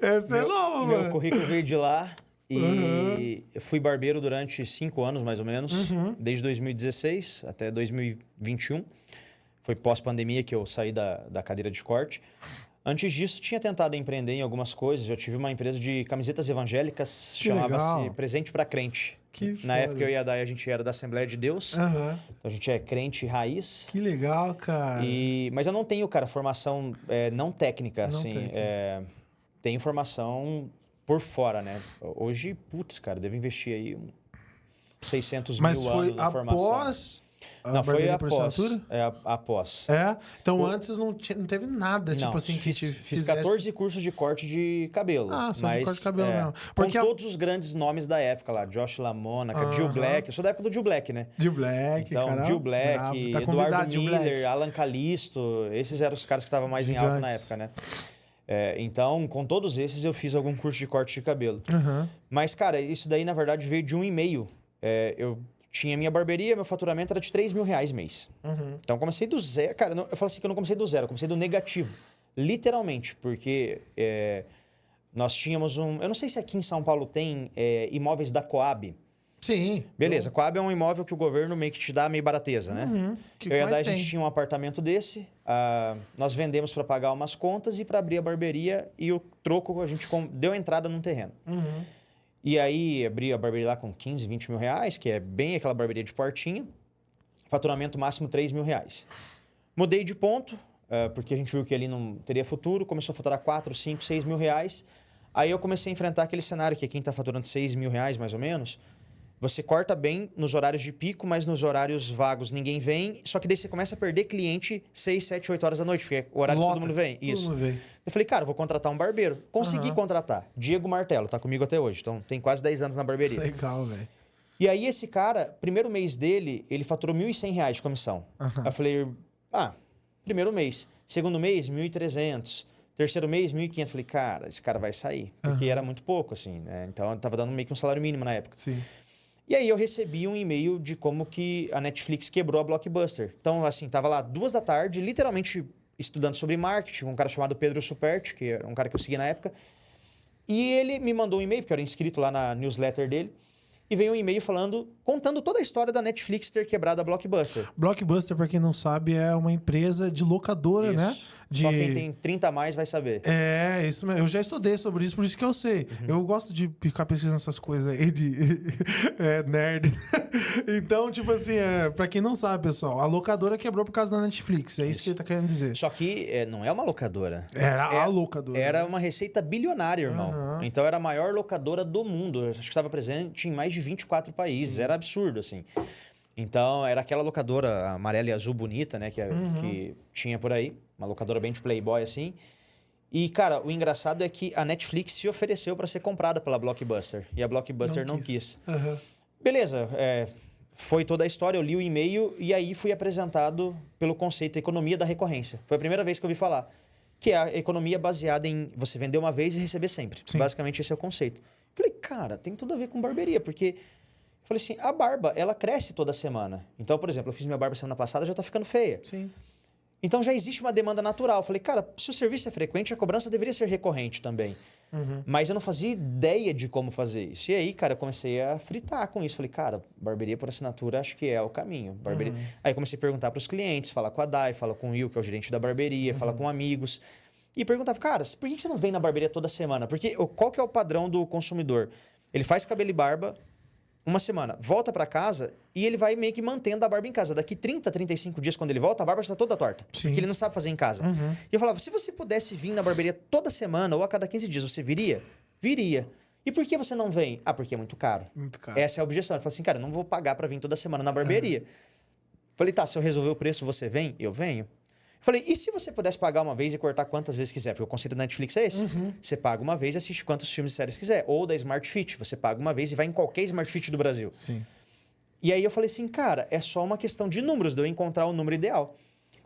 Essa é nova, mano. Meu currículo veio de lá. E eu fui barbeiro durante 5 anos, mais ou menos. Desde 2016 até 2021. Foi pós-pandemia que eu saí da cadeira de corte. Antes disso, tinha tentado empreender em algumas coisas. Eu tive uma empresa de camisetas evangélicas, chamava-se Presente para Crente. Na época, eu e a Dai, a gente era da Assembleia de Deus. Então, a gente é crente raiz. Que legal, cara. Mas eu não tenho, cara, formação não técnica, assim. tem informação por fora, né? Hoje, putz, cara, devo investir aí 600 Mas mil foi anos na formação. após a Não, foi barbearia por após. assinatura? Após. É? Então antes não teve nada, tipo Não, assim, que te fiz fizesse... 14 cursos de corte de cabelo. Ah, só de corte de cabelo mesmo. Porque todos os grandes nomes da época lá. Josh LaMonaca, Jill Black. Eu sou da época do Jill Black, né? Jill Black, então, caramba, Jill Black, bravo. Tá Eduardo Jill Miller, Black. Alan Calisto. Esses eram os caras que estavam mais em alta na época, né? Então, com todos esses, eu fiz algum curso de corte de cabelo. Mas, cara, isso daí, na verdade, veio de um e-mail. Eu tinha minha barbearia, meu faturamento era de R$3.000 mês. Então, comecei do zero. Cara, eu falo assim que eu não comecei do zero, eu comecei do negativo. Literalmente, porque nós tínhamos um... Eu não sei se aqui em São Paulo tem imóveis da Coab. Sim. Beleza, Coab é um imóvel que o governo meio que te dá meio barateza, né? Eu e a Dai, a gente tinha um apartamento desse, nós vendemos para pagar umas contas e para abrir a barbearia, e o troco a gente deu entrada num terreno. E aí, abri a barbearia lá com 15, 20 mil reais, que é bem aquela barbearia de portinha. Faturamento máximo R$3.000. Mudei de ponto, porque a gente viu que ali não teria futuro. Começou a faturar 4, 5, 6 mil reais. Aí eu comecei a enfrentar aquele cenário que quem está faturando 6 mil reais, mais ou menos, você corta bem nos horários de pico, mas nos horários vagos ninguém vem. Só que daí você começa a perder cliente 6, 7, 8 horas da noite, porque é o horário que todo mundo vem. Isso. Todo mundo vem. Eu falei, cara, vou contratar um barbeiro. Consegui contratar. Diego Martelo, tá comigo até hoje. Então, tem quase 10 anos na barbearia. Legal, velho. E aí, esse cara, primeiro mês dele, ele faturou R$1.100 de comissão. Aí eu falei, primeiro mês. Segundo mês, 1.300. Terceiro mês, 1.500. Falei, cara, esse cara vai sair. Porque era muito pouco, assim, né? Então, eu tava dando meio que um salário mínimo na época. Sim. E aí, eu recebi um e-mail de como que a Netflix quebrou a Blockbuster. Então, assim, tava lá 2 da tarde, literalmente estudando sobre marketing, um cara chamado Pedro Superti, que era um cara que eu segui na época. E ele me mandou um e-mail, porque eu era inscrito lá na newsletter dele, e veio um e-mail contando toda a história da Netflix ter quebrado a Blockbuster. Blockbuster, pra quem não sabe, é uma empresa de locadora, Isso. né? Só quem tem 30 a mais vai saber. É, isso mesmo. Eu já estudei sobre isso, por isso que eu sei. Eu gosto de ficar pesquisando essas coisas aí de nerd. Então, tipo assim, pra quem não sabe, pessoal, a locadora quebrou por causa da Netflix. É isso que ele tá querendo dizer. Só que não é uma locadora. Era a locadora. Era uma receita bilionária, irmão. Então, era a maior locadora do mundo. Eu acho que estava presente em mais de 24 países. Sim. Era absurdo, assim. Então, era aquela locadora amarela e azul bonita, né? Que tinha por aí. Uma locadora bem de playboy, assim. E, cara, o engraçado é que a Netflix se ofereceu para ser comprada pela Blockbuster. E a Blockbuster não quis. Beleza, foi toda a história. Eu li o e-mail e aí fui apresentado pelo conceito economia da recorrência. Foi a primeira vez que eu ouvi falar. Que é a economia baseada em você vender uma vez e receber sempre. Sim. Basicamente, esse é o conceito. Falei, cara, tem tudo a ver com barbearia, porque... Eu falei assim, a barba, ela cresce toda semana. Então, por exemplo, eu fiz minha barba semana passada, já tá ficando feia. Sim. Então, já existe uma demanda natural. Eu falei, cara, se o serviço é frequente, a cobrança deveria ser recorrente também. Mas eu não fazia ideia de como fazer isso. E aí, cara, eu comecei a fritar com isso. Falei, cara, barbearia por assinatura acho que é o caminho. Barbearia... Aí comecei a perguntar para os clientes, falar com a Dai, falar com o Will, que é o gerente da barbearia, falar com amigos. E perguntava, cara, por que você não vem na barbearia toda semana? Porque qual que é o padrão do consumidor? Ele faz cabelo e barba uma semana, volta para casa e ele vai meio que mantendo a barba em casa. Daqui 30, 35 dias, quando ele volta, a barba está toda torta. Sim. Porque ele não sabe fazer em casa. E eu falava, se você pudesse vir na barbearia toda semana ou a cada 15 dias, você viria? Viria. E por que você não vem? Ah, porque é muito caro. Muito caro. Essa é a objeção. Ele falou assim, cara, eu não vou pagar para vir toda semana na barbearia. Falei, tá, se eu resolver o preço, você vem? Eu venho. Falei, e se você pudesse pagar uma vez e cortar quantas vezes quiser? Porque o conceito da Netflix é esse. Você paga uma vez e assiste quantos filmes e séries quiser. Ou da Smart Fit, você paga uma vez e vai em qualquer Smart Fit do Brasil. Sim. E aí eu falei assim, cara, é só uma questão de números, de eu encontrar o número ideal.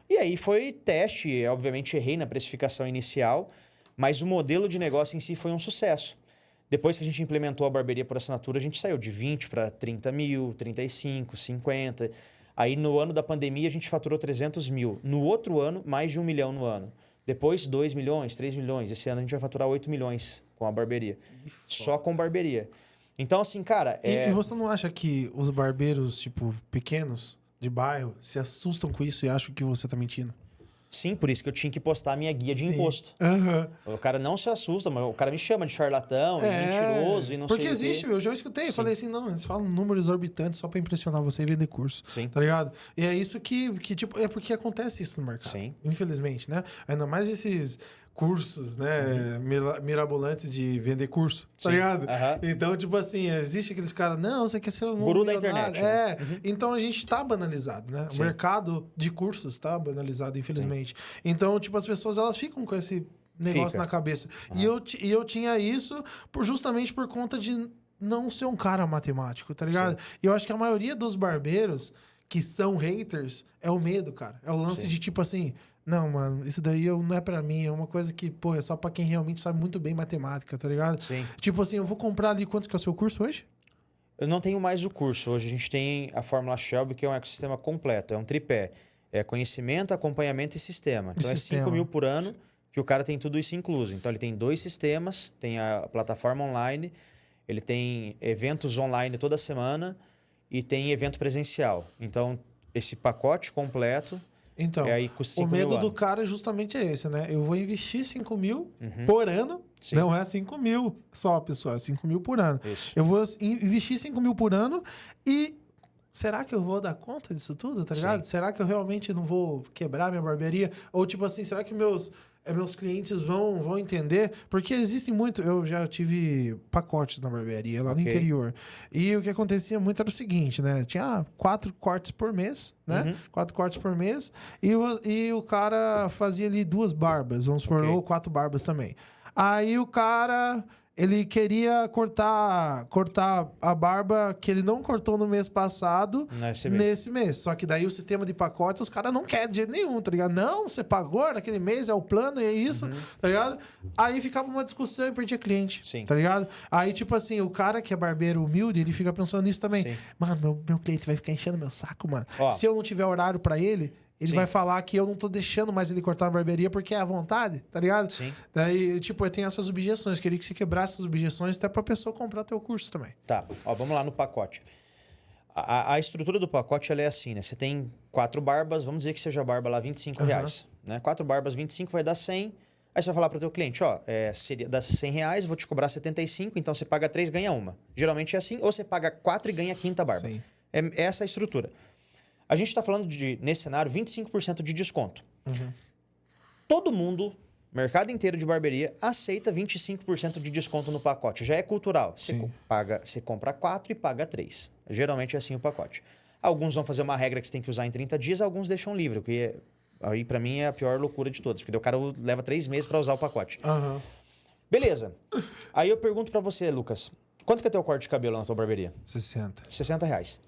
E aí foi teste, obviamente errei na precificação inicial, mas o modelo de negócio em si foi um sucesso. Depois que a gente implementou a barbearia por assinatura, a gente saiu de 20 para 30 mil, 35, 50... Aí, no ano da pandemia, a gente faturou 300 mil. No outro ano, mais de 1 milhão no ano. Depois, 2 milhões, 3 milhões. Esse ano, a gente vai faturar 8 milhões com a barbearia. Só com barbearia. Então, assim, cara... E você não acha que os barbeiros, tipo, pequenos, de bairro, se assustam com isso e acham que você tá mentindo? Sim, por isso que eu tinha que postar a minha guia de imposto. O cara não se assusta, mas o cara me chama de charlatão, e mentiroso e não sei o quê. Porque existe, eu já escutei. Eu falei assim, não, eles falam números exorbitantes só pra impressionar você e vender curso. Sim. Tá ligado? E é isso que tipo, é porque acontece isso no mercado. Sim. Infelizmente, né? Ainda mais esses cursos, né? Mirabolantes de vender curso, tá ligado? Então, tipo assim, existe aqueles caras, não, você quer ser um guru da internet. Né? Então a gente tá banalizado, né? O mercado de cursos tá banalizado, infelizmente. Então, tipo, as pessoas, elas ficam com esse negócio na cabeça. E eu tinha isso justamente por conta de não ser um cara matemático, tá ligado? E eu acho que a maioria dos barbeiros que são haters é o medo, cara. É o lance de, tipo assim... Não, mano, isso daí não é pra mim. É uma coisa que, pô, é só pra quem realmente sabe muito bem matemática, tá ligado? Sim. Tipo assim, eu vou comprar ali... Quantos que é o seu curso hoje? Eu não tenho mais o curso. Hoje a gente tem a Fórmula Shelby, que é um ecossistema completo. É um tripé. É conhecimento, acompanhamento e sistema. Então é 5 mil por ano, que o cara tem tudo isso incluso. Então ele tem 2 sistemas, tem a plataforma online, ele tem eventos online toda semana e tem evento presencial. Então, esse pacote completo... Então, o medo do cara justamente é esse, né? Eu vou investir 5 mil por ano. Sim. Não é 5 mil só, pessoal. É 5 mil por ano. Isso. Eu vou investir 5 mil por ano e... Será que eu vou dar conta disso tudo, tá ligado? Sim. Será que eu realmente não vou quebrar minha barbearia? Ou tipo assim, será que meus clientes vão entender? Porque existem muito... Eu já tive pacotes na barbearia lá no interior. E o que acontecia muito era o seguinte, né? Tinha 4 cortes por mês, né? 4 cortes por mês. E o cara fazia ali 2 barbas, vamos supor, ou 4 barbas também. Aí o cara... Ele queria cortar a barba que ele não cortou no mês passado nesse mês. Só que daí o sistema de pacotes, os caras não querem de jeito nenhum, tá ligado? Não, você pagou naquele mês, é o plano, é isso, tá ligado? Aí ficava uma discussão e perdia cliente, tá ligado? Aí, tipo assim, o cara que é barbeiro humilde, ele fica pensando nisso também. Sim. Mano, meu cliente vai ficar enchendo meu saco, mano. Se eu não tiver horário pra ele... Ele vai falar que eu não tô deixando mais ele cortar na barbearia porque é à vontade, tá ligado? Sim. Daí, tipo, eu tenho essas objeções. Queria que você quebrasse essas objeções até pra pessoa comprar teu curso também. Tá. Ó, vamos lá no pacote. A estrutura do pacote, ela é assim, né? Você tem 4 barbas, vamos dizer que seja a barba lá R$25, né? 4 barbas, 25 vai dar 100. Aí você vai falar pro teu cliente, ó, seria das R$100, vou te cobrar 75, então você paga 3, ganha uma. Geralmente é assim, ou você paga 4 e ganha a quinta barba. Sim. É essa a estrutura. A gente está falando nesse cenário, 25% de desconto. Todo mundo, mercado inteiro de barbearia, aceita 25% de desconto no pacote. Já é cultural. Você compra 4 e paga 3. Geralmente é assim o pacote. Alguns vão fazer uma regra que você tem que usar em 30 dias, alguns deixam livre, que aí para mim é a pior loucura de todas, porque o cara leva 3 meses para usar o pacote. Beleza. Aí eu pergunto para você, Lucas, quanto que é teu corte de cabelo na tua barbearia? 60. R$60.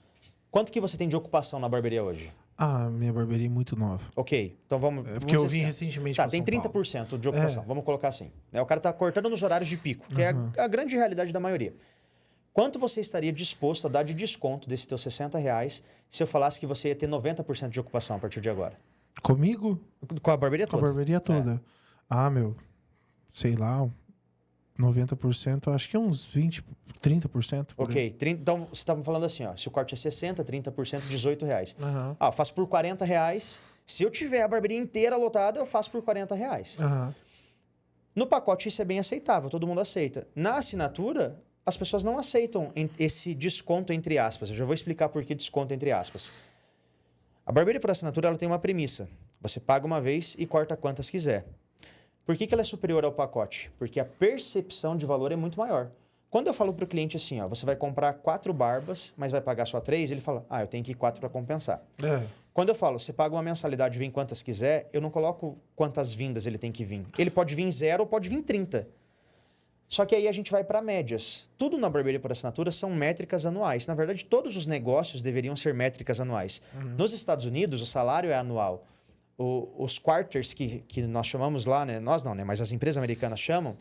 Quanto que você tem de ocupação na barbearia hoje? Ah, minha barbearia é muito nova. Ok, então vamos... porque eu vim recentemente pra São Paulo. Tá, tem 30% de ocupação, vamos colocar assim. O cara tá cortando nos horários de pico, que é a grande realidade da maioria. Quanto você estaria disposto a dar de desconto desses teus R$60 se eu falasse que você ia ter 90% de ocupação a partir de agora? Comigo? Com a barbearia toda? Com a barbearia toda. Sei lá, 90%, acho que é uns 20%, 30%. Ok, então você estava falando assim, ó, se o corte é 60%, 30%, R$18. Eu faço por R$40. Se eu tiver a barbearia inteira lotada, eu faço por R$40. No pacote isso é bem aceitável, todo mundo aceita. Na assinatura, as pessoas não aceitam esse desconto entre aspas. Eu já vou explicar por que desconto entre aspas. A barbearia por assinatura ela tem uma premissa. Você paga uma vez e corta quantas quiser. Por que ela é superior ao pacote? Porque a percepção de valor é muito maior. Quando eu falo para o cliente assim, ó, você vai comprar 4 barbas, mas vai pagar só 3, ele fala, eu tenho que ir 4 para compensar. Quando eu falo, você paga uma mensalidade, vem quantas quiser, eu não coloco quantas vindas ele tem que vir. Ele pode vir 0 ou pode vir 30. Só que aí a gente vai para médias. Tudo na barbearia por assinatura são métricas anuais. Na verdade, todos os negócios deveriam ser métricas anuais. Nos Estados Unidos, o salário é anual. Os quarters que nós chamamos lá, né? Nós não, né? Mas as empresas americanas chamam,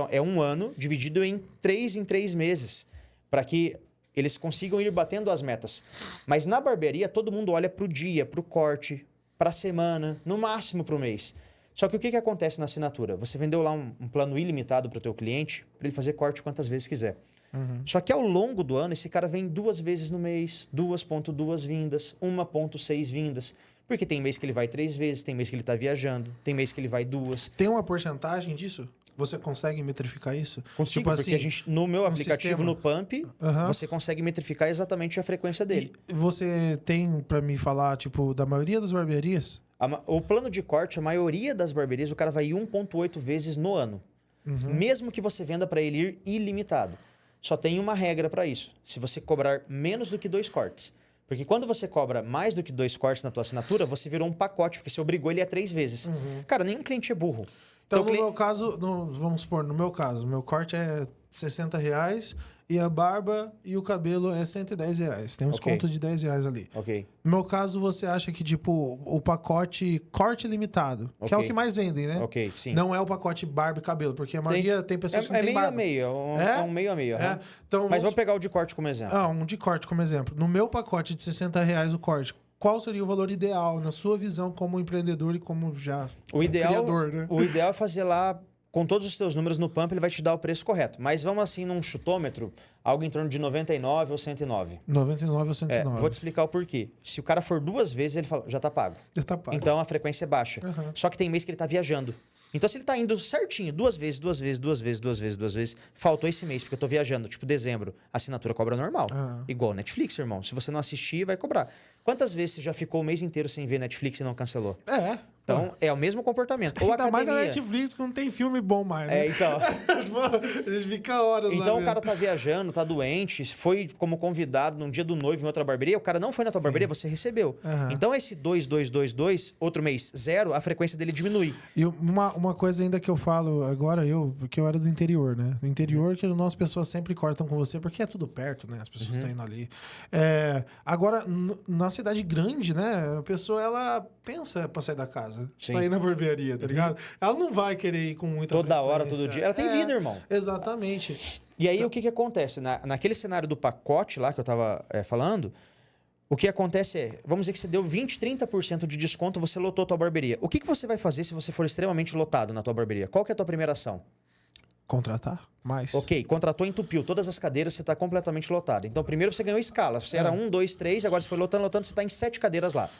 é um ano dividido em 3 meses, para que eles consigam ir batendo as metas. Mas na barbearia, todo mundo olha para o dia, para o corte, para a semana, no máximo para o mês. Só que o que acontece na assinatura? Você vendeu lá um plano ilimitado para o teu cliente, para ele fazer corte quantas vezes quiser. Só que ao longo do ano, esse cara vem 2 vezes no mês, 2,2 vindas, 1,6 vindas. Porque tem mês que ele vai 3 vezes, tem mês que ele está viajando, tem mês que ele vai 2. Tem uma porcentagem disso? Você consegue metrificar isso? Consigo, tipo porque assim, no meu aplicativo, no Pump, você consegue metrificar exatamente a frequência dele. E você tem para me falar, tipo, da maioria das barbearias, O plano de corte, a maioria das barbearias, o cara vai ir 1,8 vezes no ano. Mesmo que você venda para ele ir ilimitado. Só tem uma regra para isso. Se você cobrar menos do que 2 cortes. Porque quando você cobra mais do que 2 cortes na tua assinatura, você virou um pacote, porque você obrigou ele a 3 vezes. Cara, nenhum cliente é burro. Então, no meu caso, vamos supor, no meu caso, meu corte é R$60 e a barba e o cabelo é R$110. Tem um desconto de R$10 ali. Ok. No meu caso, você acha que, tipo, o pacote corte limitado, que é o que mais vendem, né? Ok, sim. Não é o pacote barba e cabelo, porque a maioria tem pessoas que não tem barba. É um meio a meio. Então, mas vamos pegar o de corte como exemplo. Um de corte como exemplo. No meu pacote de R$60 o corte, qual seria o valor ideal, na sua visão, como empreendedor e como criador, né? O ideal é fazer lá, com todos os teus números no Pump, ele vai te dar o preço correto. Mas vamos assim, num chutômetro, algo em torno de 99 ou 109. 99 ou 109. Vou te explicar o porquê. Se o cara for 2 vezes, ele fala, já tá pago. Já tá pago. Então a frequência é baixa. Só que tem mês que ele tá viajando. Então, se ele tá indo certinho, 2 vezes, faltou esse mês, porque eu tô viajando, tipo dezembro, a assinatura cobra normal. Igual Netflix, irmão. Se você não assistir, vai cobrar. Quantas vezes você já ficou o mês inteiro sem ver Netflix e não cancelou? Então, é o mesmo comportamento. Ou ainda mais a Netflix, que não tem filme bom mais, né? Então. A gente fica horas lá. Então, o cara tá viajando, tá doente, foi como convidado num dia do noivo em outra barbearia, o cara não foi na tua barbearia, você recebeu. Então, esse 2, outro mês 0, a frequência dele diminui. E uma coisa ainda que eu falo agora, porque eu era do interior, né? No interior, que as pessoas sempre cortam com você, porque é tudo perto, né? As pessoas estão indo ali. Agora, na cidade grande, né? A pessoa, ela pensa pra sair da casa. Pra ir na barbearia, tá ligado? Ela não vai querer ir com muita Toda frequência. hora, todo dia. Ela tem vida, irmão. Exatamente. E aí, o que acontece? Naquele cenário do pacote lá que eu tava falando, o que acontece é, vamos dizer que você deu 20, 30% de desconto, você lotou a tua barbearia. O que você vai fazer se você for extremamente lotado na tua barbearia? Qual que é a tua primeira ação? Contratar mais. Ok, contratou, entupiu todas as cadeiras, você está completamente lotado. Então, primeiro você ganhou escala. Você era 1, 2, 3, agora você foi lotando, você está em 7 cadeiras lá.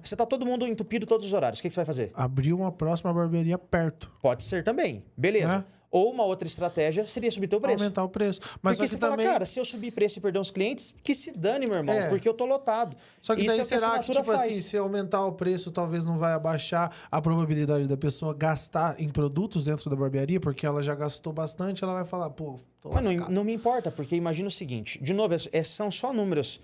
Você está todo mundo entupido todos os horários. O que você vai fazer? Abrir uma próxima barbearia perto. Pode ser também. Beleza. Ou uma outra estratégia seria subir teu preço. Aumentar o preço. Mas porque você também... fala, cara, se eu subir preço e perder uns clientes, que se dane, meu irmão, porque eu tô lotado. Só que isso daí será que, tipo faz. assim, se aumentar o preço, talvez não vai abaixar a probabilidade da pessoa gastar em produtos dentro da barbearia, porque ela já gastou bastante, ela vai falar, pô, tô lascado. Mas não me importa, porque imagina o seguinte, de novo, são só números.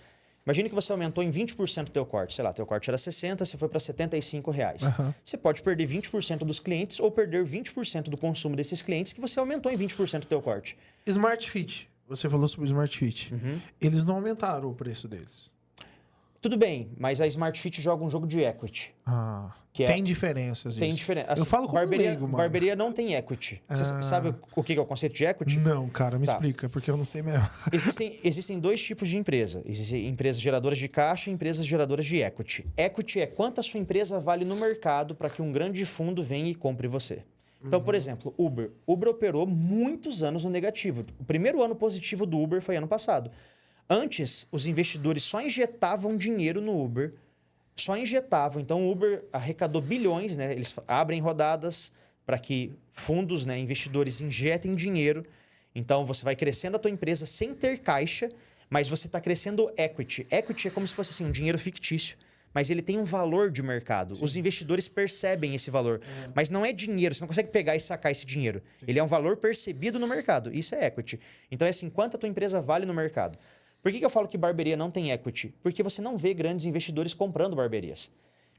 Imagina que você aumentou em 20% o teu corte. Sei lá, teu corte era 60, você foi para R$75. Você pode perder 20% dos clientes ou perder 20% do consumo desses clientes que você aumentou em 20% o teu corte. Smart Fit. Você falou sobre o Smart Fit. Eles não aumentaram o preço deles. Tudo bem, mas a Smart Fit joga um jogo de equity. Tem diferenças disso. Tem diferença. Assim, eu falo como leigo, mano. Barbearia não tem equity. Você sabe o que é o conceito de equity? Não, cara, me explica, porque eu não sei mesmo. Existem 2 tipos de empresa. Existem empresas geradoras de caixa e empresas geradoras de equity. Equity é quanto a sua empresa vale no mercado para que um grande fundo venha e compre você. Então, por exemplo, Uber. Uber operou muitos anos no negativo. O primeiro ano positivo do Uber foi ano passado. Antes, os investidores só injetavam dinheiro no Uber, só injetavam. Então, o Uber arrecadou bilhões, né? Eles abrem rodadas para que fundos, né, investidores injetem dinheiro. Então, você vai crescendo a tua empresa sem ter caixa, mas você está crescendo equity. Equity é como se fosse assim, um dinheiro fictício, mas ele tem um valor de mercado. Os investidores percebem esse valor, mas não é dinheiro. Você não consegue pegar e sacar esse dinheiro. Ele é um valor percebido no mercado. Isso é equity. Então, é assim, quanto a tua empresa vale no mercado. Por que eu falo que barbearia não tem equity? Porque você não vê grandes investidores comprando barbearias.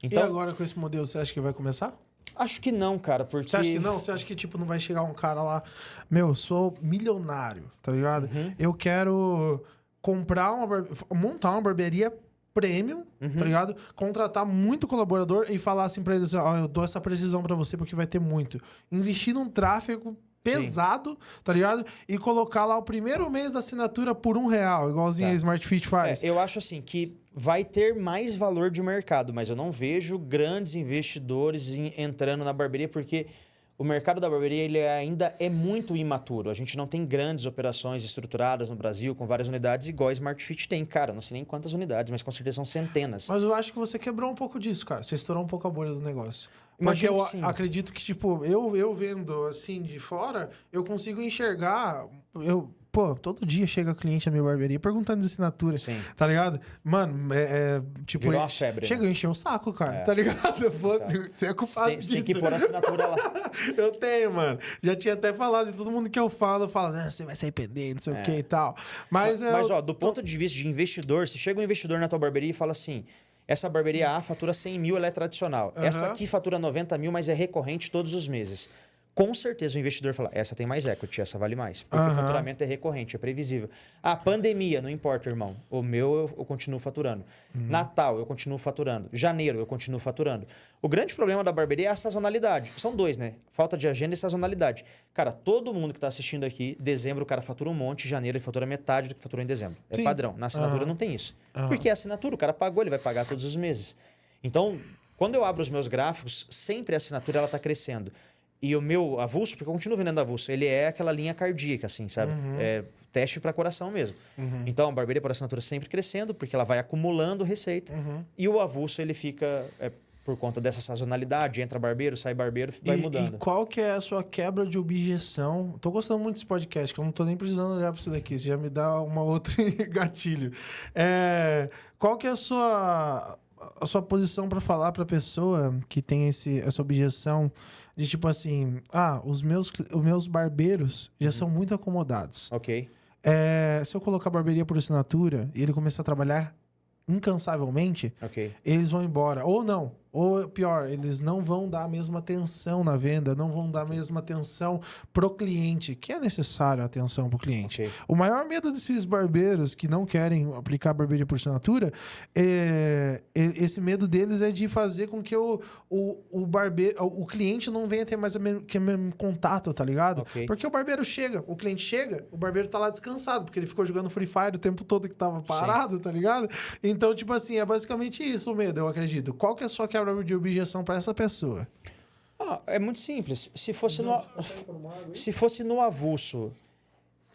Então, e agora com esse modelo, você acha que vai começar? Acho que não, cara, porque... Você acha que não? Você acha que, tipo, não vai chegar um cara lá... Meu, sou milionário, tá ligado? Eu quero comprar montar uma barbearia premium, tá ligado? Contratar muito colaborador e falar assim pra eles, ó, eu dou essa precisão pra você porque vai ter muito. Investir num tráfego pesado, tá ligado? E colocar lá o primeiro mês da assinatura por R$1, igualzinho a Smart Fit faz. Eu acho assim que vai ter mais valor de mercado, mas eu não vejo grandes investidores entrando na barbearia porque o mercado da barbearia ele ainda é muito imaturo. A gente não tem grandes operações estruturadas no Brasil com várias unidades igual a Smart Fit tem. Cara, não sei nem quantas unidades, mas com certeza são centenas. Mas eu acho que você quebrou um pouco disso, cara. Você estourou um pouco a bolha do negócio. Porque eu acredito que, tipo, eu vendo assim de fora, eu consigo enxergar. Pô, todo dia chega cliente na minha barbearia perguntando de assinatura, Sim. tá ligado? Mano, tipo... Virou uma febre, chega, eu encher o saco, cara, tá ligado? Você é culpado Você tem que pôr a assinatura lá. Eu tenho, mano. Já tinha até falado, e todo mundo que eu falo, você vai se arrepender, não sei o que e tal. Mas ó, do ponto de vista de investidor, se chega um investidor na tua barbearia e fala assim, essa barbearia A fatura 100 mil, ela é tradicional. Essa aqui fatura 90 mil, mas é recorrente todos os meses. Com certeza o investidor fala, essa tem mais equity, essa vale mais. Porque o faturamento é recorrente, é previsível. A pandemia, não importa, irmão. O meu eu continuo faturando. Natal, eu continuo faturando. Janeiro, eu continuo faturando. O grande problema da barbearia é a sazonalidade. São dois, né? Falta de agenda e sazonalidade. Cara, todo mundo que está assistindo aqui, dezembro o cara fatura um monte, janeiro ele fatura metade do que faturou em dezembro. É Sim. padrão. Na assinatura não tem isso. Porque é assinatura, o cara pagou, ele vai pagar todos os meses. Então, quando eu abro os meus gráficos, sempre a assinatura ela está crescendo. E o meu avulso, porque eu continuo vendendo avulso, ele é aquela linha cardíaca, assim, sabe? É teste para coração mesmo. Então, a barbearia por assinatura sempre crescendo, porque ela vai acumulando receita. E o avulso, ele fica, por conta dessa sazonalidade, entra barbeiro, sai barbeiro, vai mudando. E qual que é a sua quebra de objeção? Tô gostando muito desse podcast, que eu não tô nem precisando olhar pra isso daqui. Você já me dá uma outra gatilho. Qual que é a sua posição para falar pra pessoa que tem essa objeção de tipo assim, os meus barbeiros já são muito acomodados. Ok. Se eu colocar barbearia por assinatura e ele começar a trabalhar incansavelmente, eles vão embora. Ou não. Ou pior, eles não vão dar a mesma atenção na venda, não vão dar a mesma atenção pro cliente, que é necessário a atenção pro cliente. O maior medo desses barbeiros que não querem aplicar barbearia por assinatura, esse medo deles é de fazer com que o cliente não venha ter mais o mesmo contato, tá ligado? Porque o barbeiro chega, o cliente chega, o barbeiro tá lá descansado, porque ele ficou jogando Free Fire o tempo todo que tava parado, tá ligado? Então, tipo assim, é basicamente isso o medo, eu acredito. Qual que é a sua quebra de objeção para essa pessoa? É muito simples. Se fosse no avulso,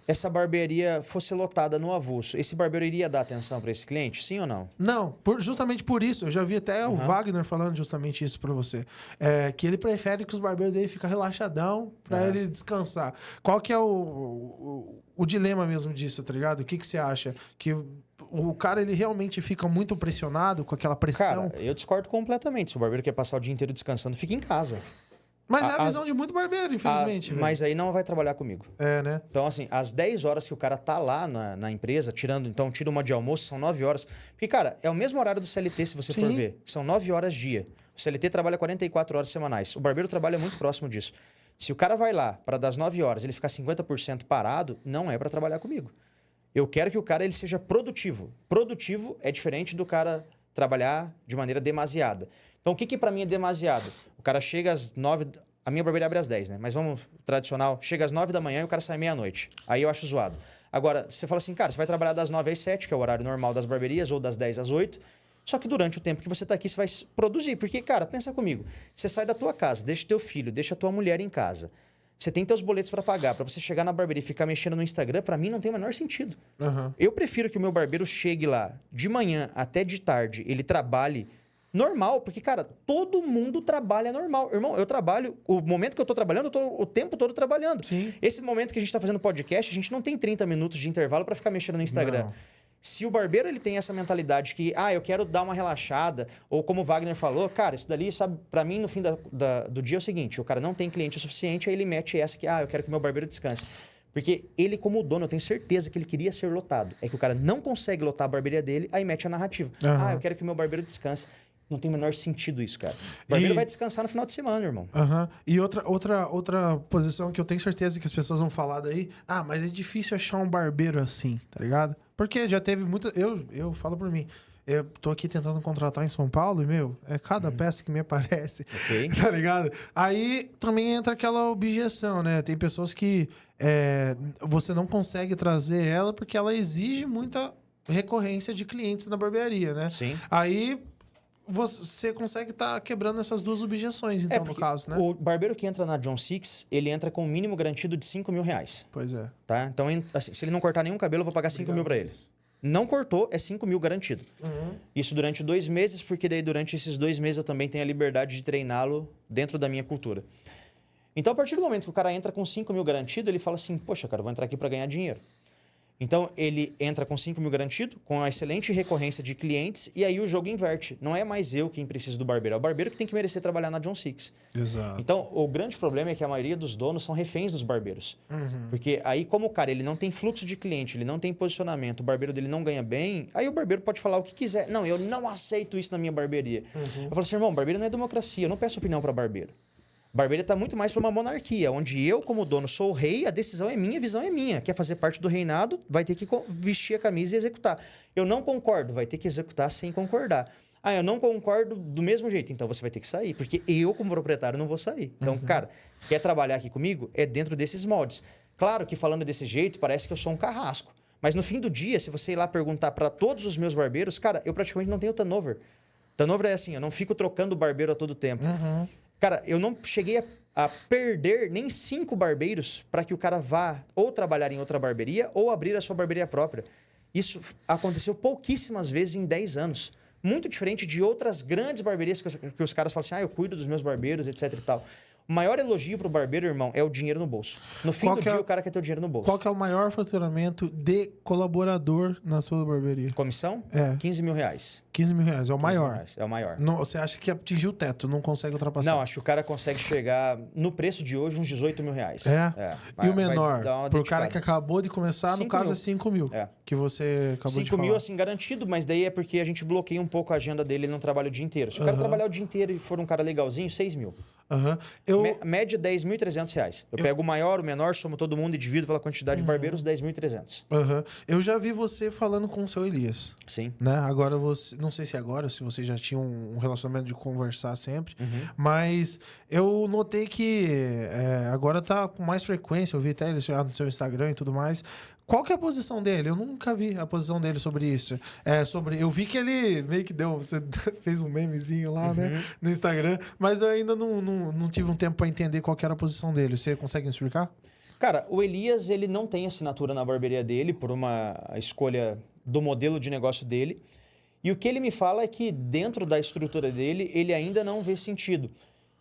essa barbearia fosse lotada no avulso, esse barbeiro iria dar atenção para esse cliente? Sim ou não? Não, justamente por isso. Eu já vi até o Wagner falando justamente isso para você. Que ele prefere que os barbeiros dele fiquem relaxadão para ele descansar. Qual que é o dilema mesmo disso, tá ligado? O que você acha? Que o cara, ele realmente fica muito pressionado com aquela pressão? Cara, eu discordo completamente. Se o barbeiro quer passar o dia inteiro descansando, fica em casa. Mas é a visão de muito barbeiro, infelizmente. Mas aí não vai trabalhar comigo. Né? Então, assim, às 10 horas que o cara tá lá na empresa, tira uma de almoço, são 9 horas. Porque, cara, é o mesmo horário do CLT, se você for ver. São 9 horas dia. O CLT trabalha 44 horas semanais. O barbeiro trabalha muito próximo disso. Se o cara vai lá para das 9 horas ele ficar 50% parado, não é para trabalhar comigo. Eu quero que o cara ele seja produtivo. Produtivo é diferente do cara trabalhar de maneira demasiada. Então, o que para mim é demasiado? O cara chega às 9... A minha barbearia abre às 10, né? Mas vamos, tradicional, chega às 9 da manhã e o cara sai meia-noite. Aí eu acho zoado. Agora, você fala assim, cara, você vai trabalhar das 9 às 7, que é o horário normal das barbearias, ou das 10 às 8. Só que durante o tempo que você tá aqui, você vai produzir. Porque, cara, pensa comigo. Você sai da tua casa, deixa teu filho, deixa tua mulher em casa. Você tem teus boletos para pagar. Para você chegar na barbearia e ficar mexendo no Instagram, para mim não tem o menor sentido. Eu prefiro que o meu barbeiro chegue lá de manhã até de tarde, ele trabalhe normal, porque, cara, todo mundo trabalha normal. Irmão, eu trabalho, o momento que eu tô trabalhando, eu tô o tempo todo trabalhando. Sim. Esse momento que a gente tá fazendo podcast, a gente não tem 30 minutos de intervalo para ficar mexendo no Instagram. Não. Se o barbeiro ele tem essa mentalidade que, eu quero dar uma relaxada, ou como o Wagner falou, cara, isso dali, sabe, pra mim, no fim do dia é o seguinte, o cara não tem cliente o suficiente, aí ele mete essa que, eu quero que o meu barbeiro descanse. Porque ele, como dono, eu tenho certeza que ele queria ser lotado. É que o cara não consegue lotar a barbearia dele, aí mete a narrativa. Eu quero que o meu barbeiro descanse. Não tem o menor sentido isso, cara. O barbeiro vai descansar no final de semana, irmão. E outra posição que eu tenho certeza que as pessoas vão falar daí, mas é difícil achar um barbeiro assim, tá ligado? Porque já teve muita... Eu falo por mim. Eu tô aqui tentando contratar em São Paulo e, é cada peça que me aparece, tá ligado? Aí também entra aquela objeção, né? Tem pessoas que você não consegue trazer ela porque ela exige muita recorrência de clientes na barbearia, né? Sim. Aí você consegue estar quebrando essas duas objeções, então, no caso, né? O barbeiro que entra na John Six, ele entra com um mínimo garantido de 5 mil reais. Pois é. Tá? Então, assim, se ele não cortar nenhum cabelo, eu vou pagar 5 mil para ele. Não cortou, é 5 mil garantido. Isso durante 2 meses, porque daí durante esses 2 meses eu também tenho a liberdade de treiná-lo dentro da minha cultura. Então, a partir do momento que o cara entra com 5 mil garantido, ele fala assim, poxa, cara, eu vou entrar aqui para ganhar dinheiro. Então, ele entra com 5 mil garantido, com a excelente recorrência de clientes, e aí o jogo inverte. Não é mais eu quem precisa do barbeiro, é o barbeiro que tem que merecer trabalhar na John Six. Exato. Então, o grande problema é que a maioria dos donos são reféns dos barbeiros. Porque aí, como o cara ele não tem fluxo de cliente, ele não tem posicionamento, o barbeiro dele não ganha bem, aí o barbeiro pode falar o que quiser. Não, eu não aceito isso na minha barbearia. Eu falo assim, irmão, barbeiro não é democracia, eu não peço opinião para barbeiro. Barbeiro está muito mais para uma monarquia, onde eu, como dono, sou o rei, a decisão é minha, a visão é minha. Quer fazer parte do reinado, vai ter que vestir a camisa e executar. Eu não concordo, vai ter que executar sem concordar. Ah, eu não concordo do mesmo jeito, então você vai ter que sair, porque eu, como proprietário, não vou sair. Então, cara, quer trabalhar aqui comigo? É dentro desses moldes. Claro que falando desse jeito, parece que eu sou um carrasco. Mas no fim do dia, se você ir lá perguntar para todos os meus barbeiros, cara, eu praticamente não tenho turnover. Turnover é assim, eu não fico trocando barbeiro a todo tempo. Cara, eu não cheguei a perder nem 5 barbeiros para que o cara vá ou trabalhar em outra barbearia ou abrir a sua barbearia própria. Isso aconteceu pouquíssimas vezes em 10 anos. Muito diferente de outras grandes barbearias que os caras falam assim, eu cuido dos meus barbeiros, etc e tal. O maior elogio pro barbeiro, irmão, é o dinheiro no bolso. No fim do dia, o cara quer ter o dinheiro no bolso. Qual que é o maior faturamento de colaborador na sua barbearia? Comissão? É. 15 mil reais. 15 mil reais, é o maior. É o maior. Não, você acha que atingiu o teto, não consegue ultrapassar? Não, acho que o cara consegue chegar, no preço de hoje, uns 18 mil reais. E o menor? Pro cara que acabou de começar, no caso, é 5 mil. Que você acabou de falar. 5 mil, assim, garantido, mas daí é porque a gente bloqueia um pouco a agenda dele e não trabalha o dia inteiro. Se o cara trabalhar o dia inteiro e for um cara legalzinho, 6 mil. Média, 10.300 reais. Eu pego o maior, o menor, somo todo mundo e divido pela quantidade de barbeiros, 10.300. Eu já vi você falando com o seu Elias. Sim. Né? Agora, você, não sei se agora, se você já tinha um relacionamento de conversar sempre, mas eu notei que agora tá com mais frequência, eu vi até ele já no seu Instagram e tudo mais. Qual que é a posição dele? Eu nunca vi a posição dele sobre isso. Eu vi que ele meio que você fez um memezinho lá, né, no Instagram, mas eu ainda não tive um tempo para entender qual que era a posição dele. Você consegue me explicar? Cara, o Elias, ele não tem assinatura na barbearia dele por uma escolha do modelo de negócio dele. E o que ele me fala é que dentro da estrutura dele, ele ainda não vê sentido.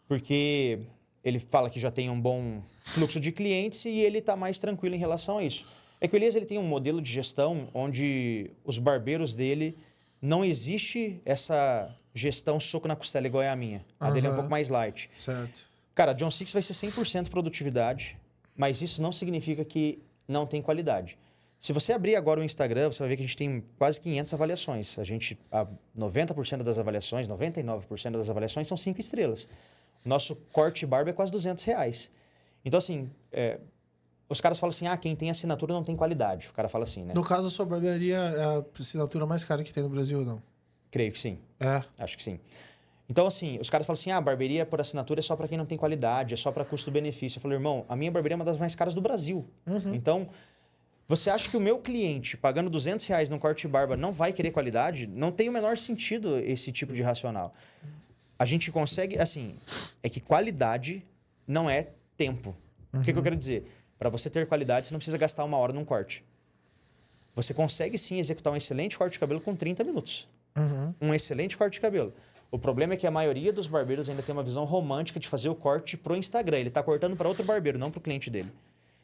Porque ele fala que já tem um bom fluxo de clientes e ele está mais tranquilo em relação a isso. É que o Elias ele tem um modelo de gestão onde os barbeiros dele não existe essa gestão soco na costela igual é a minha. A dele é um pouco mais light. Certo. Cara, a John Six vai ser 100% produtividade, mas isso não significa que não tem qualidade. Se você abrir agora o Instagram, você vai ver que a gente tem quase 500 avaliações. 90% das avaliações, 99% das avaliações são 5 estrelas. Nosso corte e barba é quase R$200. Então, assim, os caras falam assim, quem tem assinatura não tem qualidade. O cara fala assim, né? No caso, a sua barbearia é a assinatura mais cara que tem no Brasil ou não? Creio que sim. É? Acho que sim. Então, assim, os caras falam assim, barbearia por assinatura é só para quem não tem qualidade, é só para custo-benefício. Eu falo, irmão, a minha barbearia é uma das mais caras do Brasil. Então, você acha que o meu cliente, pagando R$200 num corte de barba, não vai querer qualidade? Não tem o menor sentido esse tipo de racional. A gente consegue, assim, é que qualidade não é tempo. O que eu quero dizer? Para você ter qualidade, você não precisa gastar 1 hora num corte. Você consegue, sim, executar um excelente corte de cabelo com 30 minutos. Um excelente corte de cabelo. O problema é que a maioria dos barbeiros ainda tem uma visão romântica de fazer o corte pro Instagram. Ele tá cortando para outro barbeiro, não pro cliente dele.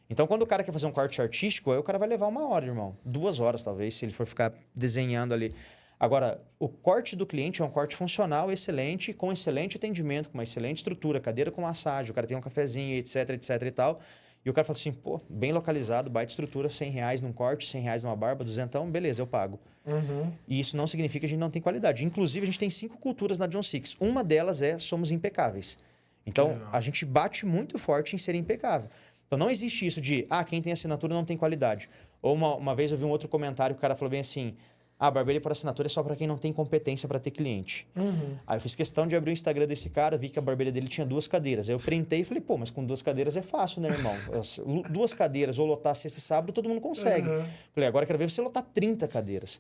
Então, quando o cara quer fazer um corte artístico, aí o cara vai levar 1 hora, irmão. 2 horas, talvez, se ele for ficar desenhando ali. Agora, o corte do cliente é um corte funcional, excelente, com excelente atendimento, com uma excelente estrutura, cadeira com massagem, o cara tem um cafezinho, etc, etc e tal. E o cara fala assim, pô, bem localizado, baita estrutura, R$100 num corte, R$100 numa barba, 200, beleza, eu pago. E isso não significa que a gente não tem qualidade. Inclusive, a gente tem 5 culturas na John Six. Uma delas é somos impecáveis. Então, a gente bate muito forte em ser impecável. Então, não existe isso de, quem tem assinatura não tem qualidade. Ou uma vez eu vi um outro comentário que o cara falou bem assim, barbearia por assinatura é só para quem não tem competência para ter cliente. Aí eu fiz questão de abrir o Instagram desse cara, vi que a barbearia dele tinha 2 cadeiras. Aí eu printei e falei, pô, mas com 2 cadeiras é fácil, né, irmão? 2 cadeiras ou lotar sexta e sábado, todo mundo consegue. Falei, agora eu quero ver você lotar 30 cadeiras.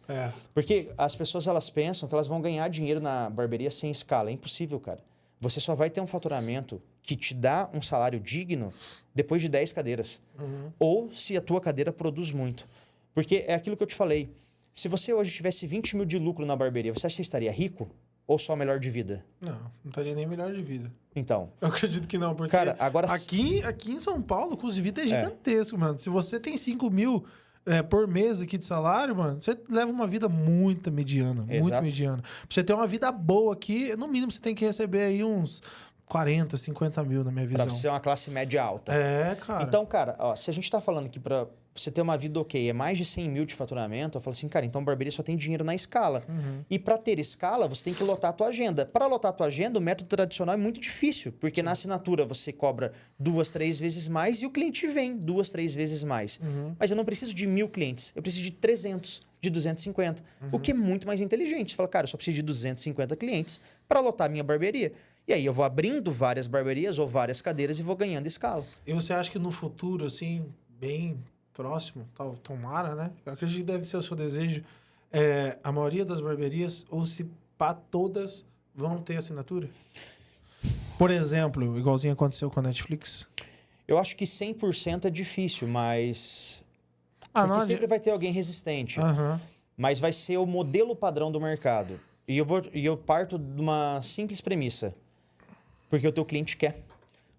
Porque as pessoas, elas pensam que elas vão ganhar dinheiro na barbearia sem escala. É impossível, cara. Você só vai ter um faturamento que te dá um salário digno depois de 10 cadeiras. Ou se a tua cadeira produz muito. Porque é aquilo que eu te falei. Se você hoje tivesse 20 mil de lucro na barbearia, você acha que você estaria rico ou só melhor de vida? Não estaria nem melhor de vida. Então. Eu acredito que não, porque cara, agora... aqui em São Paulo, o custo de vida é gigantesco, mano. Se você tem 5 mil, por mês aqui de salário, mano, você leva uma vida muito mediana. Muito Exato. mediana. Pra você ter uma vida boa aqui, no mínimo você tem que receber aí uns 40, 50 mil, na minha visão. Pra você ser uma classe média alta. Cara. Então, cara, ó, se a gente tá falando que pra você ter uma vida ok é mais de 100 mil de faturamento, eu falo assim, cara, então barbearia só tem dinheiro na escala. E pra ter escala, você tem que lotar a tua agenda. Pra lotar a tua agenda, o método tradicional é muito difícil, porque na assinatura você cobra 2, 3 vezes mais e o cliente vem 2, 3 vezes mais. Mas eu não preciso de 1.000 clientes, eu preciso de 300, de 250, o que é muito mais inteligente. Você fala, cara, eu só preciso de 250 clientes pra lotar a minha barbearia. E aí eu vou abrindo várias barbearias ou várias cadeiras e vou ganhando escala. E você acha que no futuro, assim, bem próximo, tomara, né? Eu acredito que deve ser o seu desejo, a maioria das barbearias, ou se pá, todas vão ter assinatura? Por exemplo, igualzinho aconteceu com a Netflix. Eu acho que 100% é difícil, mas... Ah, porque não sempre vai ter alguém resistente. Aham. Mas vai ser o modelo padrão do mercado. E eu parto de uma simples premissa. Porque o teu cliente quer.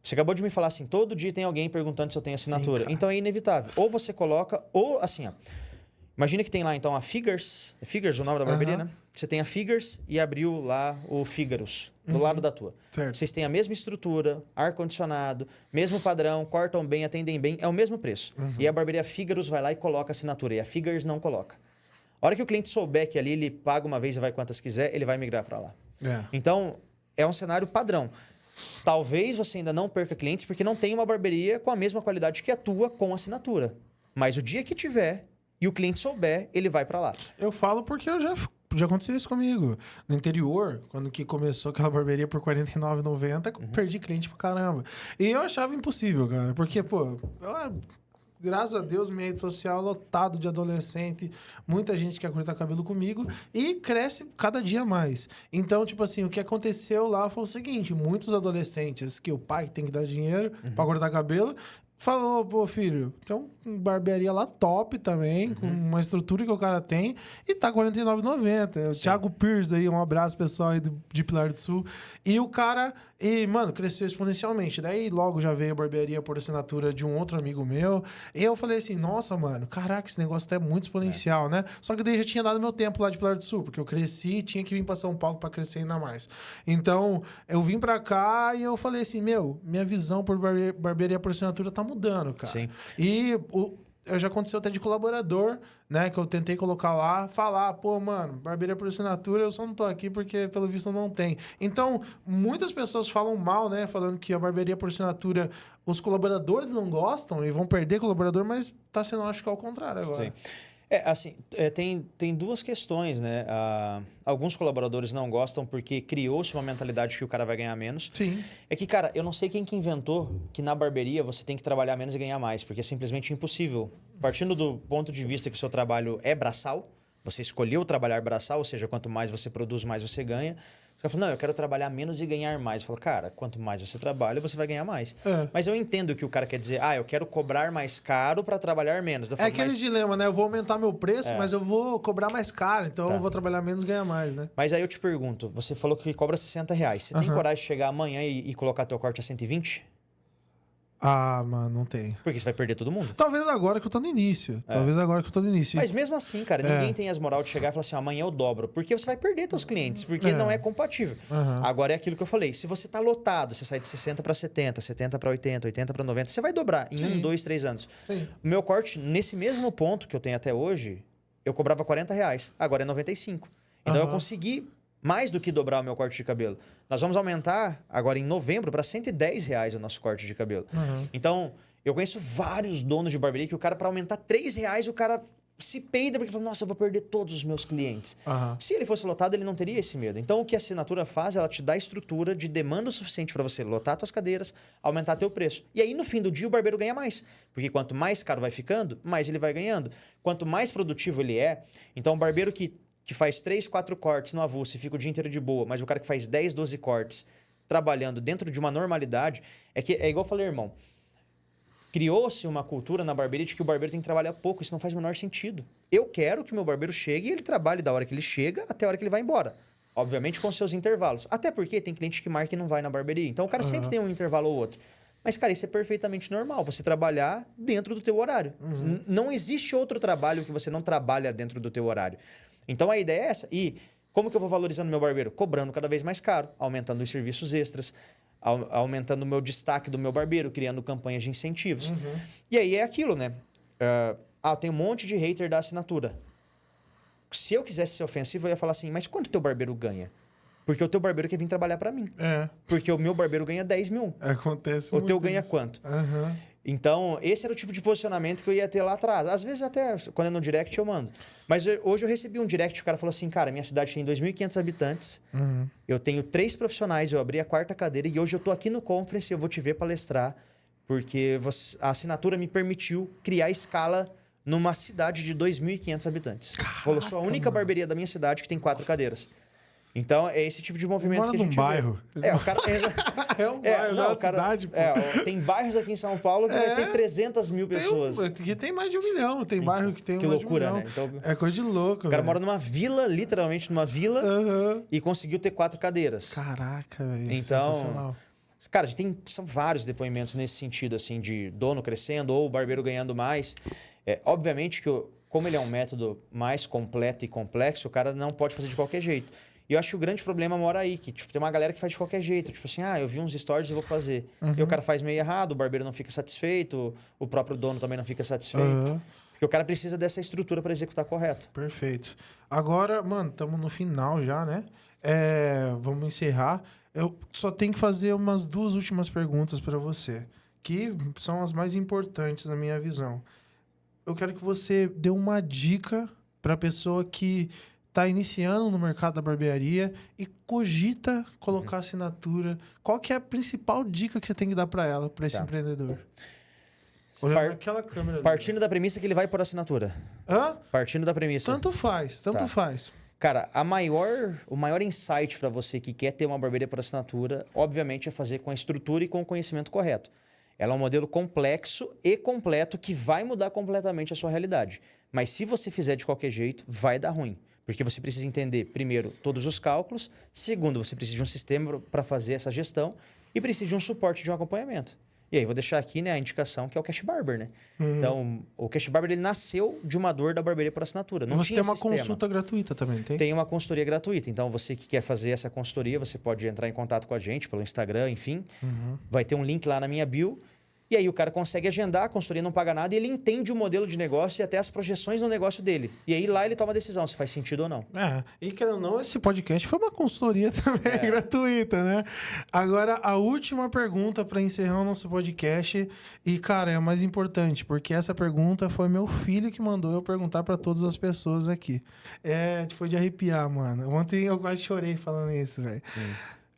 Você acabou de me falar assim, todo dia tem alguém perguntando se eu tenho assinatura. Sim, cara. Então é inevitável. Ou você coloca, ou assim, ó. Imagina que tem lá, então, a Figures. É Figures o nome da barbearia, né? Você tem a Figures e abriu lá o Fígaros, do lado da tua. Certo. Vocês têm a mesma estrutura, ar-condicionado, mesmo padrão, cortam bem, atendem bem, é o mesmo preço. E a barbearia Fígaros vai lá e coloca a assinatura, e a Figures não coloca. A hora que o cliente souber que ali ele paga uma vez e vai quantas quiser, ele vai migrar para lá. Então, é um cenário padrão. Talvez você ainda não perca clientes porque não tem uma barbearia com a mesma qualidade que a tua com assinatura. Mas o dia que tiver e o cliente souber, ele vai para lá. Eu falo porque já aconteceu isso comigo. No interior, quando que começou aquela barbearia por R$ 49,90, perdi cliente pra caramba. E eu achava impossível, cara. Porque, pô, graças a Deus, minha rede social lotado de adolescente, muita gente quer cortar cabelo comigo e cresce cada dia mais. Então, tipo assim, o que aconteceu lá foi o seguinte, muitos adolescentes que o pai tem que dar dinheiro pra cortar cabelo, falou, pô, filho, tem uma barbearia lá top também, com uma estrutura que o cara tem, e tá R$ 49,90. O Thiago Pires aí, um abraço pessoal aí de Pilar do Sul. E o cara, mano, cresceu exponencialmente. Daí logo já veio a barbearia por assinatura de um outro amigo meu. E eu falei assim, nossa, mano, caraca, esse negócio tá muito exponencial, né? Só que daí já tinha dado meu tempo lá de Pilar do Sul, porque eu cresci e tinha que vir pra São Paulo pra crescer ainda mais. Então, eu vim pra cá e eu falei assim, minha visão por barbearia por assinatura tá mudando, cara. Sim. E já aconteceu até de colaborador, né? Que eu tentei colocar lá, falar, pô, mano, barbearia por assinatura, eu só não tô aqui porque, pelo visto, não tem. Então, muitas pessoas falam mal, né? Falando que a barbearia por assinatura, os colaboradores não gostam e vão perder colaborador, mas tá sendo, acho que, ao contrário agora. Sim. Tem duas questões, né? Alguns colaboradores não gostam porque criou-se uma mentalidade que o cara vai ganhar menos. Sim. É que, cara, eu não sei quem que inventou que na barbearia você tem que trabalhar menos e ganhar mais, porque é simplesmente impossível. Partindo do ponto de vista que o seu trabalho é braçal, você escolheu trabalhar braçal, ou seja, quanto mais você produz, mais você ganha. Você fala, não, eu quero trabalhar menos e ganhar mais. Eu falo, cara, quanto mais você trabalha, você vai ganhar mais. Mas eu entendo o que o cara quer dizer. Eu quero cobrar mais caro para trabalhar menos. Eu falo, aquele dilema, né? Eu vou aumentar meu preço, mas eu vou cobrar mais caro. Então eu vou trabalhar menos e ganhar mais, né? Mas aí eu te pergunto, você falou que cobra R$60. Você tem coragem de chegar amanhã e colocar teu corte a 120? Ah, mano, não tem. Porque você vai perder todo mundo. Talvez agora que eu tô no início. Mas mesmo assim, cara, ninguém tem as moral de chegar e falar assim, amanhã eu dobro. Porque você vai perder teus clientes, porque não é compatível. Agora é aquilo que eu falei. Se você tá lotado, você sai de 60 para 70, 70 para 80, 80 para 90, você vai dobrar em 1, 2, 3 anos. Sim. O meu corte, nesse mesmo ponto que eu tenho até hoje, eu cobrava R$40. Agora é 95. Então eu consegui mais do que dobrar o meu corte de cabelo. Nós vamos aumentar agora em novembro para R$110 o nosso corte de cabelo. Então, eu conheço vários donos de barbearia que o cara, para aumentar R$3, o cara se peida porque fala, nossa, eu vou perder todos os meus clientes. Se ele fosse lotado, ele não teria esse medo. Então, o que a assinatura faz, ela te dá estrutura de demanda suficiente para você lotar suas cadeiras, aumentar teu preço. E aí, no fim do dia, o barbeiro ganha mais. Porque quanto mais caro vai ficando, mais ele vai ganhando. Quanto mais produtivo ele é, então o barbeiro que faz 3, 4 cortes no avulso e fica o dia inteiro de boa, mas o cara que faz 10, 12 cortes trabalhando dentro de uma normalidade, é igual eu falei, irmão, criou-se uma cultura na barbearia de que o barbeiro tem que trabalhar pouco, isso não faz o menor sentido. Eu quero que o meu barbeiro chegue e ele trabalhe da hora que ele chega até a hora que ele vai embora. Obviamente com seus intervalos. Até porque tem cliente que marca e não vai na barbearia. Então o cara sempre tem um intervalo ou outro. Mas, cara, isso é perfeitamente normal. Você trabalhar dentro do teu horário. Não existe outro trabalho que você não trabalha dentro do teu horário. Então, a ideia é essa. E como que eu vou valorizando meu barbeiro? Cobrando cada vez mais caro, aumentando os serviços extras, aumentando o meu destaque do meu barbeiro, criando campanhas de incentivos. E aí é aquilo, né? Tem um monte de hater da assinatura. Se eu quisesse ser ofensivo, eu ia falar assim, mas quanto teu barbeiro ganha? Porque o teu barbeiro quer vir trabalhar para mim. Porque o meu barbeiro ganha 10 mil. Acontece muito. O teu isso. ganha quanto? Então, esse era o tipo de posicionamento que eu ia ter lá atrás. Às vezes, até quando é no direct, eu mando. Mas hoje eu recebi um direct, o cara falou assim, cara, minha cidade tem 2.500 habitantes, eu tenho 3 profissionais, eu abri a 4ª cadeira e hoje eu tô aqui no conference e eu vou te ver palestrar, porque a assinatura me permitiu criar escala numa cidade de 2.500 habitantes. Falou, sou a única barbearia da minha cidade que tem 4 cadeiras. Então, é esse tipo de movimento que a gente bairro. vê. O cara... É um bairro, não, cidade, pô. Tem bairros aqui em São Paulo que vai ter 300 mil pessoas. Que tem mais de 1 milhão. Tem bairro que tem que mais loucura, de 1 milhão. né? Então, é coisa de louco, o cara mora numa vila, literalmente numa vila, e conseguiu ter 4 cadeiras. Caraca, velho. Então, sensacional. Cara, a gente são vários depoimentos nesse sentido, assim, de dono crescendo ou o barbeiro ganhando mais. Obviamente que, como ele é um método mais completo e complexo, o cara não pode fazer de qualquer jeito. E eu acho que o grande problema mora aí, que tipo, tem uma galera que faz de qualquer jeito. Tipo assim, eu vi uns stories e vou fazer. E o cara faz meio errado, o barbeiro não fica satisfeito, o próprio dono também não fica satisfeito. Porque o cara precisa dessa estrutura para executar correto. Perfeito. Agora, mano, estamos no final já, né? Vamos encerrar. Eu só tenho que fazer umas 2 últimas perguntas para você, que são as mais importantes na minha visão. Eu quero que você dê uma dica para a pessoa que está iniciando no mercado da barbearia e cogita colocar assinatura. Qual que é a principal dica que você tem que dar para ela, para esse empreendedor? Olhando aquela câmera ali. Partindo da premissa que ele vai por assinatura. Partindo da premissa. Tanto faz. Cara, o maior insight para você que quer ter uma barbearia por assinatura, obviamente, é fazer com a estrutura e com o conhecimento correto. Ela é um modelo complexo e completo que vai mudar completamente a sua realidade. Mas se você fizer de qualquer jeito, vai dar ruim. Porque você precisa entender, primeiro, todos os cálculos. Segundo, você precisa de um sistema para fazer essa gestão. E precisa de um suporte, de um acompanhamento. E aí, vou deixar aqui, né, a indicação que é o Cash Barber, né? Então, o Cash Barber, ele nasceu de uma dor da barbearia por assinatura. Não você tinha tem uma sistema. consulta gratuita também, tem? Tem uma consultoria gratuita. Então, você que quer fazer essa consultoria, você pode entrar em contato com a gente pelo Instagram, enfim. Vai ter um link lá na minha bio. E aí o cara consegue agendar, a consultoria não paga nada e ele entende o modelo de negócio e até as projeções no negócio dele. E aí lá ele toma a decisão se faz sentido ou não. E querendo ou não, esse podcast foi uma consultoria também gratuita, né? Agora, a última pergunta para encerrar o nosso podcast. E, cara, é a mais importante, porque essa pergunta foi meu filho que mandou eu perguntar para todas as pessoas aqui. Foi de arrepiar, mano. Ontem eu quase chorei falando isso, velho.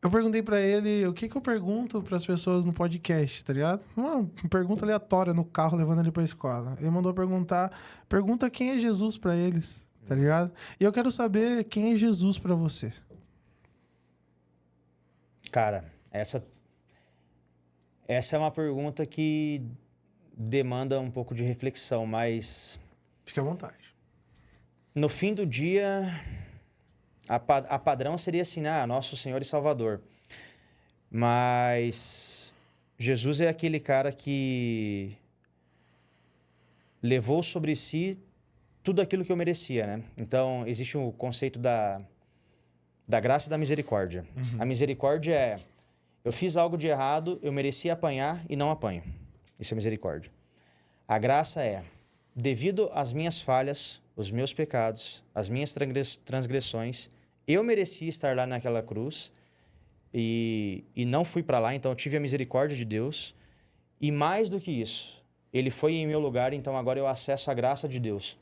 Eu perguntei pra ele o que eu pergunto pras pessoas no podcast, tá ligado? Uma pergunta aleatória no carro levando ele pra escola. Ele mandou pergunta quem é Jesus pra eles, tá ligado? E eu quero saber quem é Jesus pra você. Cara, essa é uma pergunta que demanda um pouco de reflexão, mas... Fique à vontade. No fim do dia... A padrão seria assim, nosso Senhor e Salvador. Mas Jesus é aquele cara que levou sobre si tudo aquilo que eu merecia, né? Então, existe o conceito da graça e da misericórdia. A misericórdia é, eu fiz algo de errado, eu merecia apanhar e não apanho. Isso é misericórdia. A graça é, devido às minhas falhas, os meus pecados, as minhas transgressões, eu merecia estar lá naquela cruz e não fui para lá, então eu tive a misericórdia de Deus. E mais do que isso, ele foi em meu lugar, então agora eu acesso a graça de Deus.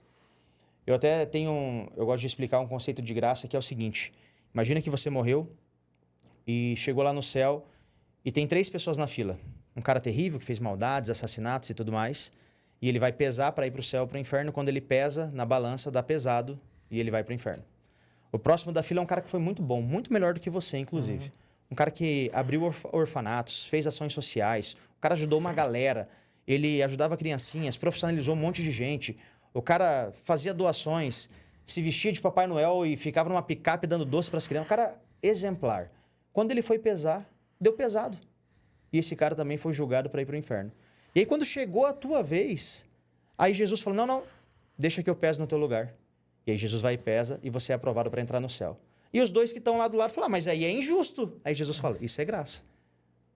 Eu até eu gosto de explicar um conceito de graça que é o seguinte: imagina que você morreu e chegou lá no céu e tem 3 pessoas na fila. Um cara terrível que fez maldades, assassinatos e tudo mais. E ele vai pesar para ir para o céu ou para o inferno. Quando ele pesa na balança, dá pesado e ele vai para o inferno. O próximo da fila é um cara que foi muito bom, muito melhor do que você, inclusive. Um cara que abriu orfanatos, fez ações sociais. O cara ajudou uma galera. Ele ajudava criancinhas, profissionalizou um monte de gente. O cara fazia doações, se vestia de Papai Noel e ficava numa picape dando doce para as crianças. Um cara exemplar. Quando ele foi pesar, deu pesado. e esse cara também foi julgado para ir para o inferno. E aí, quando chegou a tua vez, aí Jesus falou, não, deixa que eu peso no teu lugar. E aí Jesus vai e pesa e você é aprovado para entrar no céu. E os dois que estão lá do lado falam, mas aí é injusto. Aí Jesus fala, isso é graça.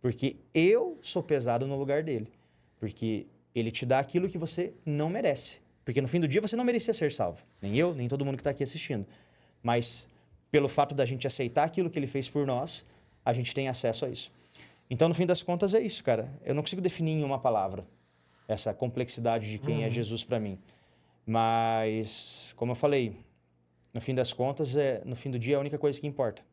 Porque eu sou pesado no lugar dele. Porque ele te dá aquilo que você não merece. Porque no fim do dia você não merecia ser salvo. Nem eu, nem todo mundo que está aqui assistindo. Mas pelo fato da gente aceitar aquilo que ele fez por nós, a gente tem acesso a isso. Então, no fim das contas, é isso, cara. Eu não consigo definir em uma palavra essa complexidade de quem é Jesus para mim. Mas, como eu falei, no fim das contas, no fim do dia, é a única coisa que importa.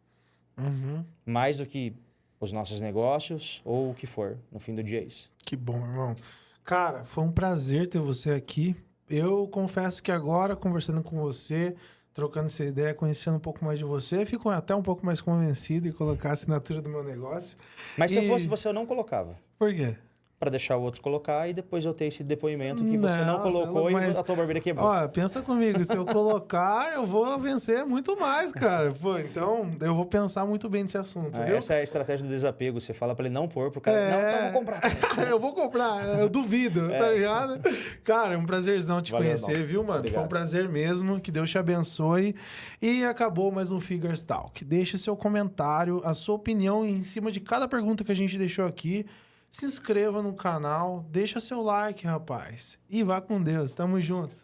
Mais do que os nossos negócios ou o que for. No fim do dia é isso. Que bom, irmão. Cara, foi um prazer ter você aqui. Eu confesso que agora, conversando com você, trocando essa ideia, conhecendo um pouco mais de você, fico até um pouco mais convencido em colocar a assinatura do meu negócio. Mas se eu fosse você, eu não colocava. Por quê? Para deixar o outro colocar e depois eu ter esse depoimento que você não colocou e a tua barbearia quebrou. Ó, pensa comigo, se eu colocar, eu vou vencer muito mais, cara. Pô, então eu vou pensar muito bem nesse assunto, viu? Essa é a estratégia do desapego. Você fala para ele não pôr pro cara. Não, então eu vou comprar. Eu vou comprar, eu duvido, tá ligado? Cara, é um prazerzão te conhecer, irmão. viu, mano? Obrigado. Foi um prazer mesmo, que Deus te abençoe. E acabou mais um Figures Talk. Deixe seu comentário, a sua opinião em cima de cada pergunta que a gente deixou aqui. Se inscreva no canal, deixa seu like, rapaz. E vá com Deus. Tamo junto.